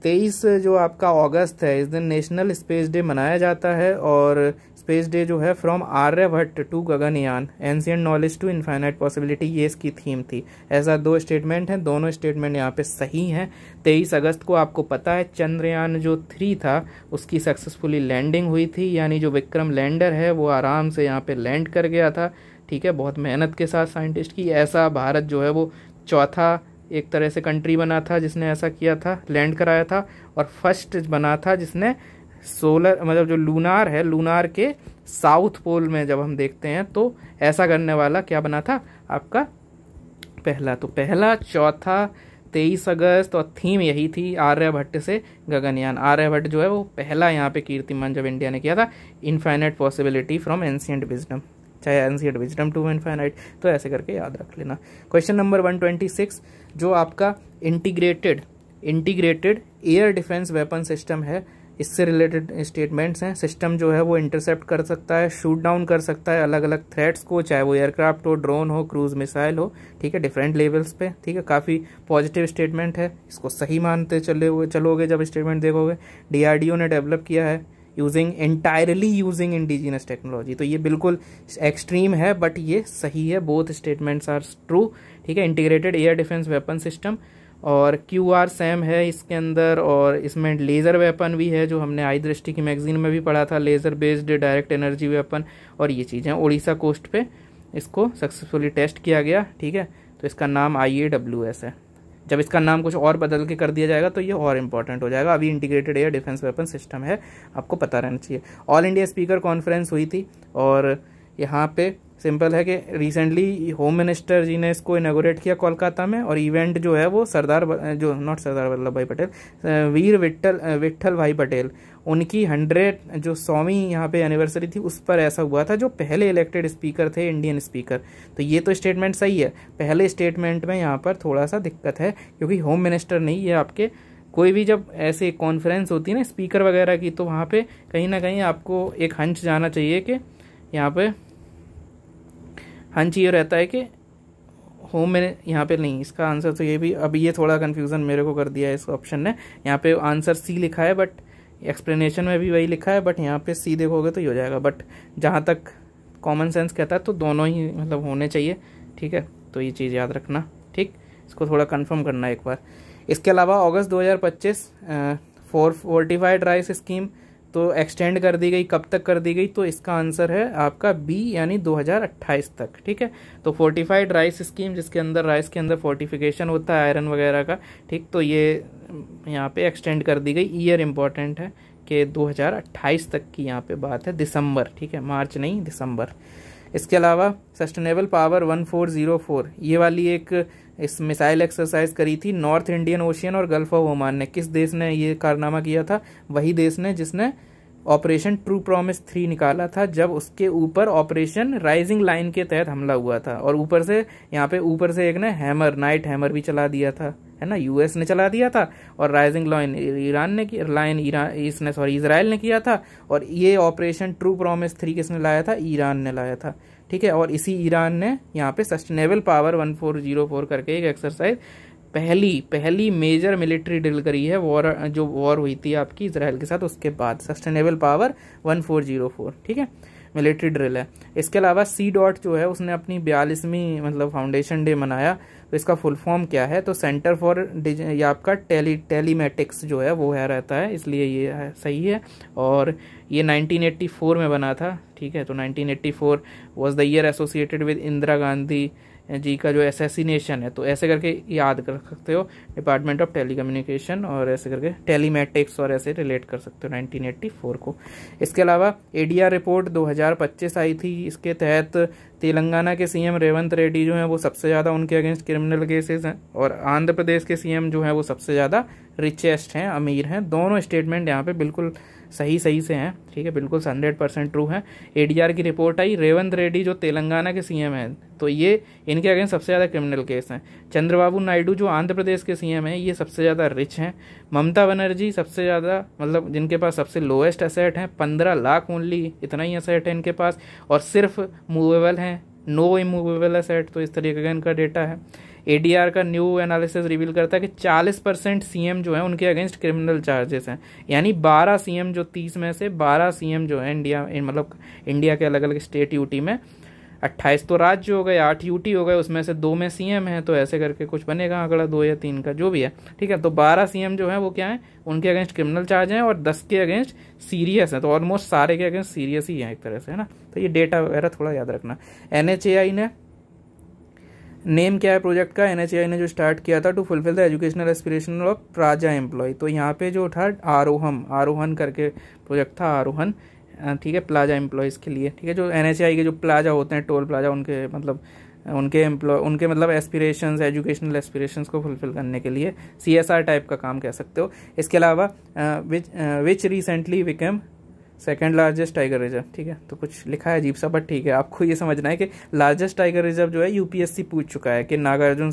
23 जो आपका अगस्त है, इस दिन नेशनल स्पेस डे मनाया जाता है। और स्पेस डे जो है from Aryabhatta to Gaganyaan, ancient knowledge to infinite possibility, ये इसकी थीम थी। ऐसा 2 स्टेटमेंट हैं, दोनों स्टेटमेंट यहाँ पे सही हैं। 23 अगस्त को आपको पता है चंद्रयान जो 3 था उसकी सक्सेसफुली लैंडिंग हुई थी, यानी जो विक्रम लैंडर है वो आराम से यहाँ पे लैंड कर गया था, ठीक है। बहुत मेहनत के साथ साइंटिस्ट की। ऐसा भारत जो है वो चौथा एक तरह से कंट्री बना था जिसने ऐसा किया था, लैंड कराया था। और फर्स्ट बना था जिसने सोलर मतलब जो लूनार है, लूनार के साउथ पोल में जब हम देखते हैं तो ऐसा करने वाला क्या बना था आपका पहला। तो पहला, चौथा, 23 अगस्त, और थीम यही थी आर्यभट्ट से गगनयान। आर्यभट्ट जो है वो पहला यहाँ पे कीर्तिमान जब इंडिया ने किया था, infinite possibility from ancient wisdom, चाहे एंशिएंट विजडम टू इनफाइनाइट, तो ऐसे करके याद रख लेना। क्वेश्चन नंबर 126 जो आपका integrated air defence weapon system है, इससे रिलेटेड स्टेटमेंट्स हैं। सिस्टम जो है वो इंटरसेप्ट कर सकता है, शूट डाउन कर सकता है अलग अलग थ्रेट्स को, चाहे वो एयरक्राफ्ट हो, ड्रोन हो, क्रूज मिसाइल हो, ठीक है, डिफरेंट लेवल्स पे, ठीक है। काफ़ी पॉजिटिव स्टेटमेंट है, इसको सही मानते चलोगे जब स्टेटमेंट देखोगे। DRDO ने डेवलप किया है एंटायरली यूजिंग इंडिजिनस टेक्नोलॉजी, तो ये बिल्कुल एक्सट्रीम है बट ये सही है, बोथ स्टेटमेंट्स आर ट्रू, ठीक है। Integrated air defence weapon system, और QR SAM है इसके अंदर, और इसमें लेज़र वेपन भी है जो हमने आई दृष्टि की मैगजीन में भी पढ़ा था, laser based direct energy weapon, और ये चीज़ें उड़ीसा कोस्ट पे इसको सक्सेसफुली टेस्ट किया गया, ठीक है। तो इसका नाम IAWS है, जब इसका नाम कुछ और बदल के कर दिया जाएगा तो ये और इंपॉर्टेंट हो जाएगा। अभी integrated air defence weapon system है, आपको पता रहना चाहिए। ऑल इंडिया स्पीकर कॉन्फ्रेंस हुई थी और यहाँ पे सिंपल है कि रिसेंटली होम मिनिस्टर जी ने इसको इनॉग्रेट किया कोलकाता में, और इवेंट जो है वो सरदार वल्लभ भाई पटेल, वीर विट्ठल भाई पटेल उनकी 100वीं यहाँ पे एनिवर्सरी थी, उस पर ऐसा हुआ था, जो पहले इलेक्टेड स्पीकर थे इंडियन स्पीकर। तो ये तो स्टेटमेंट सही है, पहले स्टेटमेंट में यहाँ पर थोड़ा सा दिक्कत है, क्योंकि होम मिनिस्टर नहीं, ये आपके कोई भी जब ऐसे कॉन्फ्रेंस होती है ना स्पीकर वगैरह की, तो वहाँ पे कहीं ना कहीं आपको एक हंच जाना चाहिए कि यहाँ पे हंच ये रहता है कि होम में यहाँ पे नहीं। इसका आंसर तो ये भी, अब ये थोड़ा कन्फ्यूज़न मेरे को कर दिया है इस ऑप्शन ने। यहाँ पे आंसर सी लिखा है, बट एक्सप्लेनेशन में भी वही लिखा है, बट यहाँ पे सी देखोगे तो ये हो जाएगा। बट जहाँ तक कॉमन सेंस कहता है तो दोनों ही मतलब होने चाहिए, ठीक है। तो ये चीज़ याद रखना, ठीक, इसको थोड़ा कंफर्म करना एक बार। इसके अलावा अगस्त 2025 फोर्टिफाइड राइस स्कीम तो एक्सटेंड कर दी गई, कब तक कर दी गई? तो इसका आंसर है आपका बी, यानी 2028 तक, ठीक है। तो फोर्टिफाइड राइस स्कीम, जिसके अंदर राइस के अंदर फोर्टिफिकेशन होता है आयरन वगैरह का, ठीक, तो ये यहाँ पे एक्सटेंड कर दी गई। ईयर इंपॉर्टेंट है कि 2028 तक की यहाँ पे बात है, दिसंबर, ठीक है, मार्च नहीं दिसंबर। इसके अलावा सस्टेनेबल पावर 1404, ये वाली एक इस मिसाइल एक्सरसाइज करी थी नॉर्थ इंडियन ओशियन और गल्फ ऑफ ओमान ने। किस देश ने ये कारनामा किया था? वही देश ने जिसने ऑपरेशन ट्रू प्रॉमिस 3 निकाला था, जब उसके ऊपर ऑपरेशन राइजिंग लाइन के तहत हमला हुआ था, और ऊपर से यहाँ पे ऊपर से एक ने हैमर, नाइट हैमर भी चला दिया था, है ना, यूएस ने चला दिया था, और राइजिंग लाइन इजराइल ने किया था, और ये ऑपरेशन ट्रू प्रॉमिस 3 किसने लाया था? ईरान ने लाया था, ठीक है। और इसी ईरान ने यहाँ पे सस्टेनेबल पावर 1404 करके एक एक्सरसाइज पहली मेजर मिलिट्री ड्रिल करी है, वॉर हुई थी आपकी इजराइल के साथ, उसके बाद सस्टेनेबल पावर 1404, ठीक है, मिलिट्री ड्रिल है। इसके अलावा सी डॉट जो है उसने अपनी 42वीं मतलब फाउंडेशन डे मनाया। तो इसका फुल फॉर्म क्या है? तो सेंटर फॉर ये आपका टेलीमेटिक्स जो है वो है रहता है, इसलिए ये है, सही है। और ये 1984 में बना था, ठीक है। तो 1984 was the year associated with Indira Gandhi ji का जो असैसिनेशन है, तो ऐसे करके याद कर सकते हो, डिपार्टमेंट ऑफ टेलीकम्युनिकेशन, और ऐसे करके टेलीमेटिक्स, और ऐसे रिलेट कर सकते हो 1984 को। इसके अलावा एडीआर रिपोर्ट 2025 आई थी, इसके तहत तेलंगाना के सीएम रेवंत रेड्डी जो हैं वो सबसे ज़्यादा उनके अगेंस्ट क्रिमिनल केसेस हैं, और आंध्र प्रदेश के सीएम जो हैं वो सबसे ज़्यादा रिचेस्ट हैं, अमीर हैं। दोनों स्टेटमेंट यहाँ पे बिल्कुल सही से हैं, ठीक है, बिल्कुल 100% ट्रू है। एडीआर की रिपोर्ट आई, रेवंत रेड्डी जो तेलंगाना के सीएम हैं, तो ये इनके अगेंस्ट सबसे ज़्यादा क्रिमिनल केस हैं। चंद्रबाबू नायडू जो आंध्र प्रदेश के सीएम हैं, ये सबसे ज़्यादा रिच हैं। ममता बनर्जी सबसे ज़्यादा मतलब जिनके पास सबसे लोएस्ट एसेट हैं, 15 लाख ओनली, इतना ही एसेट है इनके पास, और सिर्फ मूवेबल हैं, नो इमूवेबल एसेट। तो इस तरीके का इनका डेटा है। एडीआर का न्यू एनालिसिस रिवील करता है कि 40% सीएम जो है उनके अगेंस्ट क्रिमिनल चार्जेस हैं, यानी 12 सीएम जो 30 में से 12 सीएम जो है इंडिया मतलब इंडिया के अलग अलग स्टेट यूटी में, 28 तो राज्य हो गए, 8 यूटी हो गए, उसमें से 2 में सीएम है, तो ऐसे करके कुछ बनेगा आंकड़ा 2 या 3 का जो भी है, ठीक है। तो 12 सीएम जो है वो क्या है, उनके अगेंस्ट क्रिमिनल चार्ज हैं, और 10 के अगेंस्ट सीरियस है। तो ऑलमोस्ट सारे के अगेंस्ट सीरियस ही है एक तरह से, है ना। तो ये डेटा वगैरह थोड़ा याद रखना। NHAI ने नेम क्या है प्रोजेक्ट का? NHAI ने जो स्टार्ट किया था, to fulfil the educational aspiration of plaza employ. तो यहाँ पे जो था आरोहन करके प्रोजेक्ट था, आरोहन, ठीक है, प्लाजा एम्प्लॉयज़ के लिए, ठीक है। जो NHAI के जो प्लाजा होते हैं, टोल प्लाजा, उनके मतलब एस्पिरेशंस, एजुकेशनल एस्पिरेशंस को फुलफिल करने के लिए CSR टाइप का काम कह सकते हो। इसके अलावा which recently become second largest tiger reserve, ठीक है। तो कुछ लिखा है अजीब सा, बट ठीक है, आपको ये समझना है कि लार्जेस्ट टाइगर रिजर्व जो है UPSC पूछ चुका है कि Nagarjuna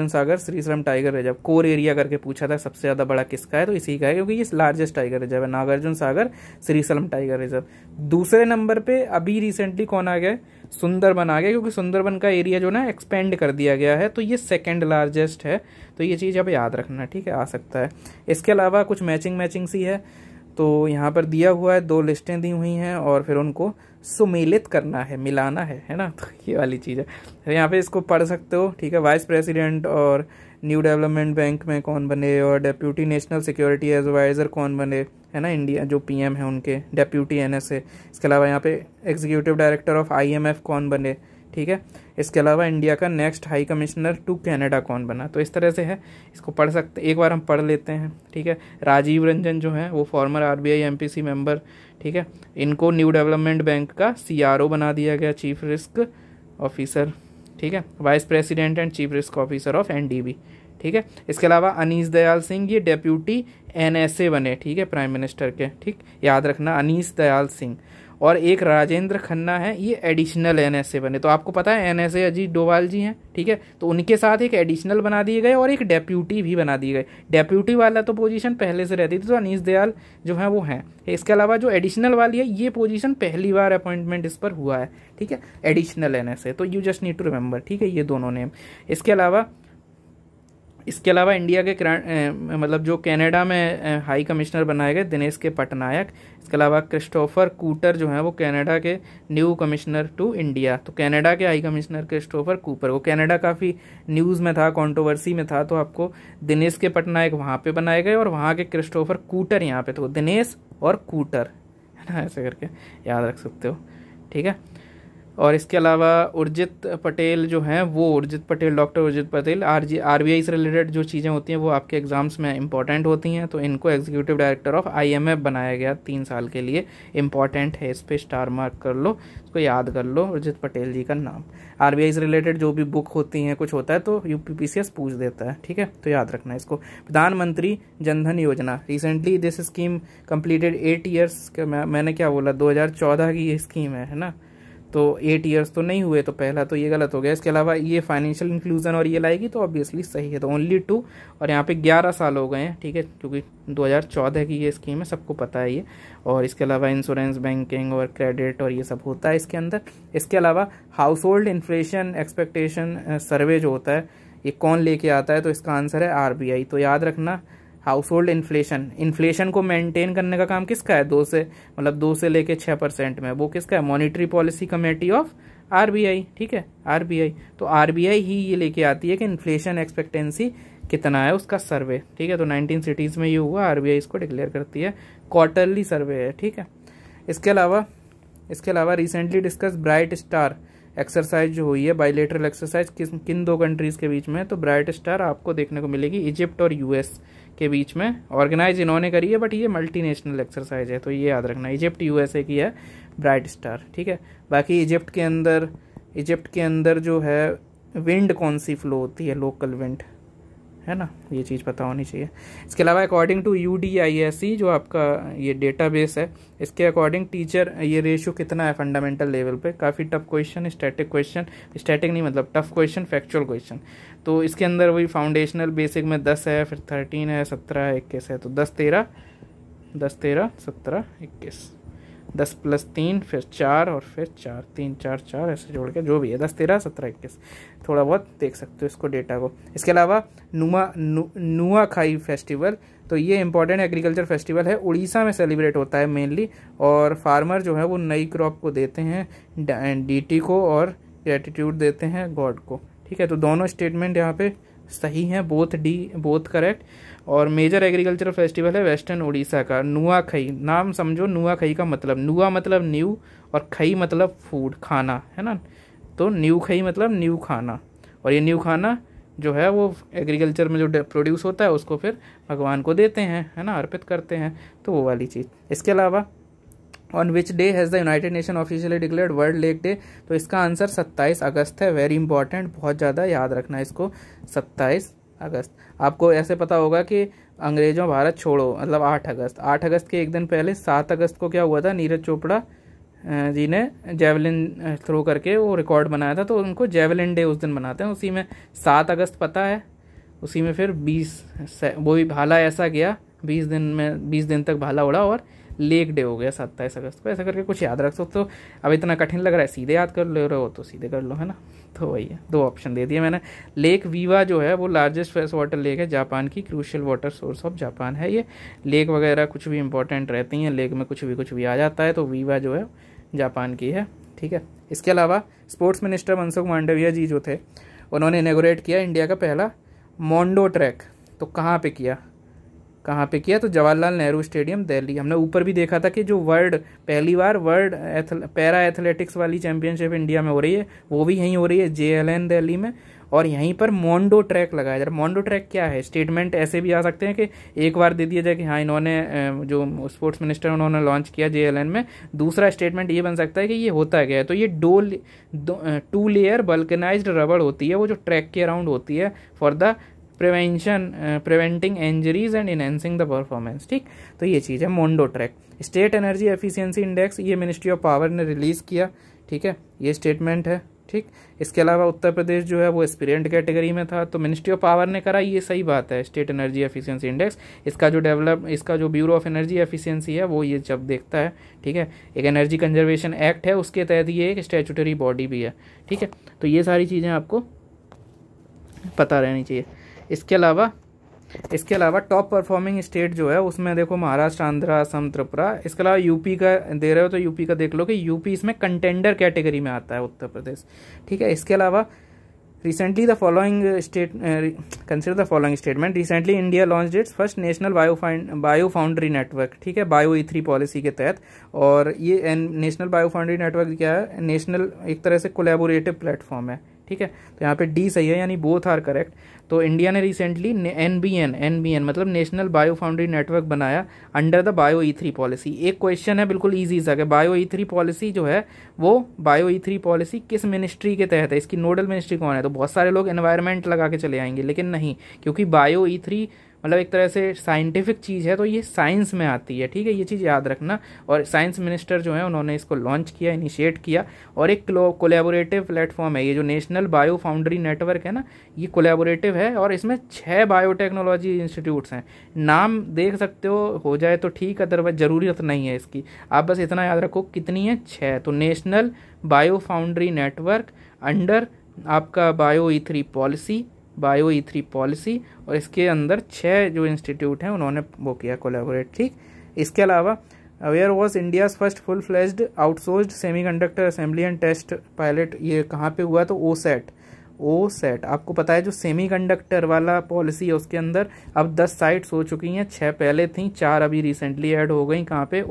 Sagar Srisailam tiger reserve, core area करके पूछा था, सबसे ज़्यादा बड़ा किसका है, तो इसी का है, क्योंकि ये लार्जेस्ट टाइगर रिजर्व है, नागार्जुन सागर श्रीशैलम टाइगर रिजर्व। दूसरे नंबर पे अभी रिसेंटली कौन आ गया? सुंदरबन आ गया, क्योंकि सुंदरबन का एरिया जो ना एक्सपेंड कर दिया गया है, तो ये सेकेंड लार्जेस्ट है। तो ये चीज़ अब याद रखना, ठीक है, आ सकता है। इसके अलावा कुछ मैचिंग सी है, तो यहाँ पर दिया हुआ है, 2 लिस्टें दी हुई हैं, और फिर उनको सुमेलित करना है, मिलाना है ना। तो ये वाली चीज़ है, तो यहाँ पे इसको पढ़ सकते हो, ठीक है। वाइस प्रेसिडेंट और न्यू डेवलपमेंट बैंक में कौन बने, और डेप्यूटी नेशनल सिक्योरिटी एडवाइज़र कौन बने, है ना, इंडिया जो PM है उनके डेप्यूटी NSA। इसके अलावा यहाँ पे एग्जीक्यूटिव डायरेक्टर ऑफ IMF कौन बने, ठीक है। इसके अलावा इंडिया का next high commissioner to Canada कौन बना, तो इस तरह से है, इसको पढ़ सकते, एक बार हम पढ़ लेते हैं, ठीक है। राजीव रंजन जो है वो फॉर्मर आरबीआई एमपीसी मेंबर, ठीक है। इनको न्यू डेवलपमेंट बैंक का सीआरओ बना दिया गया, चीफ रिस्क ऑफिसर, ठीक है, vice president and chief risk officer of NDB, ठीक है। इसके अलावा अनीस दयाल सिंह ये डेप्यूटी एनएसए बने, ठीक है, प्राइम मिनिस्टर के, ठीक, याद रखना अनीस दयाल सिंह। और एक राजेंद्र खन्ना है, ये एडिशनल एनएसए बने। तो आपको पता है एनएसए अजीत डोभाल जी हैं, ठीक है, तो उनके साथ एक एडिशनल बना दिए गए और एक डेप्यूटी भी बना दिए गए। डेप्यूटी वाला तो पोजीशन पहले से रहती थी, तो अनीस दयाल जो है वो हैं। इसके अलावा जो एडिशनल वाली है ये पोजीशन पहली बार अपॉइंटमेंट इस पर हुआ है, ठीक है, एडिशनल एनएसए। तो you just need to remember, ठीक है, ये दोनों नेम। इसके अलावा इंडिया के मतलब जो कनाडा में हाई कमिश्नर बनाए गए दिनेश के पटनायक। इसके अलावा क्रिस्टोफर कूटर जो है वो कनाडा के न्यू कमिश्नर टू इंडिया। तो कनाडा के हाई कमिश्नर क्रिस्टोफर कूपर, वो कनाडा काफ़ी न्यूज़ में था, कंट्रोवर्सी में था, तो आपको दिनेश के पटनायक वहाँ पे बनाए गए और वहाँ के क्रिस्टोफर कूटर यहाँ पे, तो दिनेश और कूटर, है ना, ऐसे करके याद रख सकते हो, ठीक है। और इसके अलावा उर्जित पटेल जो हैं वो, उर्जित पटेल, डॉक्टर उर्जित पटेल, आरबीआई से रिलेटेड जो चीज़ें होती हैं वो आपके एग्जाम्स में इंपॉर्टेंट होती हैं, तो इनको एग्जीक्यूटिव डायरेक्टर ऑफ आईएमएफ बनाया गया 3 साल के लिए, इंपॉर्टेंट है, इस पर स्टार मार्क कर लो, इसको याद कर लो, उर्जित पटेल जी का नाम। आरबीआई से रिलेटेड जो भी बुक होती हैं, कुछ होता है तो यूपीपीसीएस पूछ देता है, ठीक है, तो याद रखना इसको। प्रधानमंत्री जनधन योजना, recently this scheme completed 8 years, मैंने क्या बोला, 2014 की ये स्कीम है ना, तो 8 ईयर्स तो नहीं हुए, तो पहला तो ये गलत हो गया। इसके अलावा ये फाइनेंशियल इंक्लूजन और ये लाएगी तो ऑब्वियसली सही है, तो ओनली 2, और यहाँ पे 11 साल हो गए हैं, ठीक है, क्योंकि 2014 की ये स्कीम है, सबको पता है ये। और इसके अलावा इंश्योरेंस, बैंकिंग और क्रेडिट और ये सब होता है इसके अंदर। इसके अलावा हाउस होल्ड इन्फ्लेशन एक्सपेक्टेशन सर्वे जो होता है ये कौन लेके आता है, तो इसका आंसर है आरबीआई। तो याद रखना हाउस होल्ड इन्फ्लेशन को मेंटेन करने का काम किसका है, 2 से लेके 6% में, वो किसका है, monetary policy committee of RBI, ठीक है, आरबीआई। तो आरबीआई ही ये लेके आती है कि इन्फ्लेशन एक्सपेक्टेंसी कितना है उसका सर्वे, ठीक है। तो 19 सिटीज़ में ये हुआ, आरबीआई इसको डिक्लेयर करती है, क्वार्टरली सर्वे है, ठीक है। इसके अलावा recently discuss bright star exercise जो हुई है, बाइलेटरल एक्सरसाइज किन 2 कंट्रीज़ के बीच में, तो ब्राइट स्टार आपको देखने को मिलेगी इजिप्ट और यूएस के बीच में, ऑर्गेनाइज इन्होंने करी है, बट ये मल्टीनेशनल एक्सरसाइज है, तो ये याद रखना, इजिप्ट यूएसए की है ब्राइट स्टार, ठीक है। बाकी इजिप्ट के अंदर जो है विंड कौन सी फ्लो होती है, लोकल विंड, है ना, ये चीज़ पता होनी चाहिए। इसके अलावा अकॉर्डिंग टू UDISE जो आपका ये डेटाबेस है, इसके अकॉर्डिंग टीचर ये रेशियो कितना है फंडामेंटल लेवल पे, काफ़ी टफ क्वेश्चन, स्टैटिक नहीं मतलब टफ क्वेश्चन, फैक्चुअल क्वेश्चन। तो इसके अंदर वही फाउंडेशनल बेसिक में 10 है, फिर 13 है, 17 है, 21 है, तो 10 13 17 21, 10 + 3 फिर 4 और फिर 4 3 4 4 ऐसे जोड़ के जो भी है 10 13 17 21, थोड़ा बहुत देख सकते हो इसको डेटा को। इसके अलावा नुआखाई फेस्टिवल, तो ये इंपॉर्टेंट एग्रीकल्चर फेस्टिवल है, उड़ीसा में सेलिब्रेट होता है मेनली, और फार्मर जो है वो नई क्रॉप को देते हैं डीटी को और ग्रेटिट्यूड देते हैं गॉड को, ठीक है। तो दोनों स्टेटमेंट यहाँ पे सही हैं, बोथ करेक्ट। और मेजर एग्रीकल्चरल फेस्टिवल है वेस्टर्न उड़ीसा का नुआखाई, नाम समझो, नुआखाई का मतलब, नुआ मतलब न्यू और खई मतलब फूड, खाना, है ना, तो न्यू खई मतलब न्यू खाना, और ये न्यू खाना जो है वो एग्रीकल्चर में जो प्रोड्यूस होता है उसको फिर भगवान को देते हैं, है ना, अर्पित करते हैं, तो वो वाली चीज़। इसके अलावा on which day has the United nation officially declared world lake day, तो इसका आंसर 27 अगस्त है, वेरी इंपॉर्टेंट, बहुत ज़्यादा याद रखना इसको, 27 अगस्त। आपको ऐसे पता होगा कि अंग्रेजों भारत छोड़ो मतलब 8 अगस्त के एक दिन पहले 7 अगस्त को क्या हुआ था, नीरज चोपड़ा जी ने जेवलिन थ्रो करके वो रिकॉर्ड बनाया था, तो उनको जेवलिन डे उस दिन मनाते हैं, उसी में 7 अगस्त पता है, उसी में फिर 20 वो भी भाला ऐसा गया, 20 दिन तक भाला उड़ा और लेक डे हो गया 27 अगस्त को, ऐसा करके कुछ याद रख सकते हो। अब इतना कठिन लग रहा है, सीधे याद कर ले रहे हो तो सीधे कर लो, है ना, तो वही है, 2 ऑप्शन दे दिए मैंने। लेक वीवा जो है वो लार्जेस्ट फ्रेश वाटर लेक है जापान की, crucial water source of Japan है ये। लेक वगैरह कुछ भी इंपॉर्टेंट रहती हैं, लेक में कुछ भी आ जाता है, तो वीवा जो है जापान की है, ठीक है। इसके अलावा स्पोर्ट्स मिनिस्टर मनसुख मांडविया जी जो थे उन्होंने इनॉग्रेट किया इंडिया का पहला मोंडो ट्रैक, तो कहाँ पे किया, कहाँ पे किया, तो जवाहरलाल नेहरू स्टेडियम दिल्ली। हमने ऊपर भी देखा था कि जो पहली बार वर्ल्ड पैरा एथलेटिक्स वाली चैंपियनशिप इंडिया में हो रही है वो भी यहीं हो रही है, JLN दिल्ली में। और यहीं पर मोंडो ट्रैक लगाया जा रहा है। मोंडो ट्रैक क्या है, स्टेटमेंट ऐसे भी आ सकते हैं कि एक बार दे दिया जाए कि हाँ इन्होंने जो स्पोर्ट्स मिनिस्टर उन्होंने लॉन्च किया JLN में। दूसरा स्टेटमेंट ये बन सकता है कि ये होता क्या है, तो ये 2 लेयर बल्कनाइज्ड रबड़ होती है वो जो ट्रैक के अराउंड होती है for the preventing injuries and enhancing the performance. ठीक, तो ये चीज़ है Mondo track. State energy efficiency index ये मिनिस्ट्री ऑफ पावर ने रिलीज़ किया। ठीक है, ये स्टेटमेंट है। ठीक, इसके अलावा उत्तर प्रदेश जो है वो एस्पिरेंट कैटेगरी में था, तो मिनिस्ट्री ऑफ पावर ने करा, ये सही बात है। स्टेट एनर्जी एफिशिएंसी इंडेक्स इसका जो ब्यूरो ऑफ एनर्जी एफिशिएंसी है वो ये जब देखता है। ठीक है, एक एनर्जी कंजर्वेशन एक्ट है उसके तहत ये एक स्टैट्यूटरी बॉडी भी है। ठीक है, तो ये सारी चीज़ें आपको पता रहनी चाहिए। इसके अलावा टॉप परफॉर्मिंग स्टेट जो है उसमें देखो महाराष्ट्र, आंध्र, असम, त्रिपुरा। इसके अलावा यूपी का दे रहे हो तो यूपी का देख लो कि यूपी इसमें कंटेंडर कैटेगरी में आता है, उत्तर प्रदेश। ठीक है, इसके अलावा recently the following statement. Recently India launch its first national bio foundry network. ठीक है, बायो E3 पॉलिसी के तहत। और ये नेशनल बायो फाउंड्री नेटवर्क क्या है, नेशनल एक तरह से कोलैबोरेटिव प्लेटफॉर्म है। ठीक है, तो यहाँ पे डी सही है, यानी बोथ आर करेक्ट। तो इंडिया ने रिसेंटली NBN मतलब नेशनल बायो फाउंड्री नेटवर्क बनाया under the bio E3 policy. एक क्वेश्चन है बिल्कुल इजी सा कि बायो E3 पॉलिसी जो है वो बायो E3 पॉलिसी किस मिनिस्ट्री के तहत है, इसकी नोडल मिनिस्ट्री कौन है। तो बहुत सारे लोग एनवायरनमेंट लगा के चले आएंगे, लेकिन नहीं, क्योंकि बायो E3 मतलब एक तरह से साइंटिफिक चीज़ है तो ये साइंस में आती है। ठीक है, ये चीज़ याद रखना। और साइंस मिनिस्टर जो है उन्होंने इसको लॉन्च किया, इनिशिएट किया। और एक कोलैबोरेटिव प्लेटफॉर्म है ये जो नेशनल बायो फाउंड्री नेटवर्क है ना, ये कोलैबोरेटिव है। और इसमें 6 बायोटेक्नोलॉजी इंस्टीट्यूट्स हैं। नाम देख सकते हो जाए तो ठीक, अदरवाइज ज़रूरत नहीं है इसकी। आप बस इतना याद रखो कितनी है, 6। तो national bio foundry network under आपका बायो E3 पॉलिसी और इसके अंदर 6 जो इंस्टीट्यूट हैं उन्होंने वो किया कोलैबोरेट। ठीक, इसके अलावा where was India's first full fledged outsourced semiconductor assembly and test pilot, ये कहाँ पे हुआ, तो OSAT। आपको पता है जो सेमीकंडक्टर वाला पॉलिसी है उसके अंदर अब 10 साइट्स हो चुकी हैं। 6 पहले थी, 4 अभी रिसेंटली ऐड हो गई। कहाँ पे,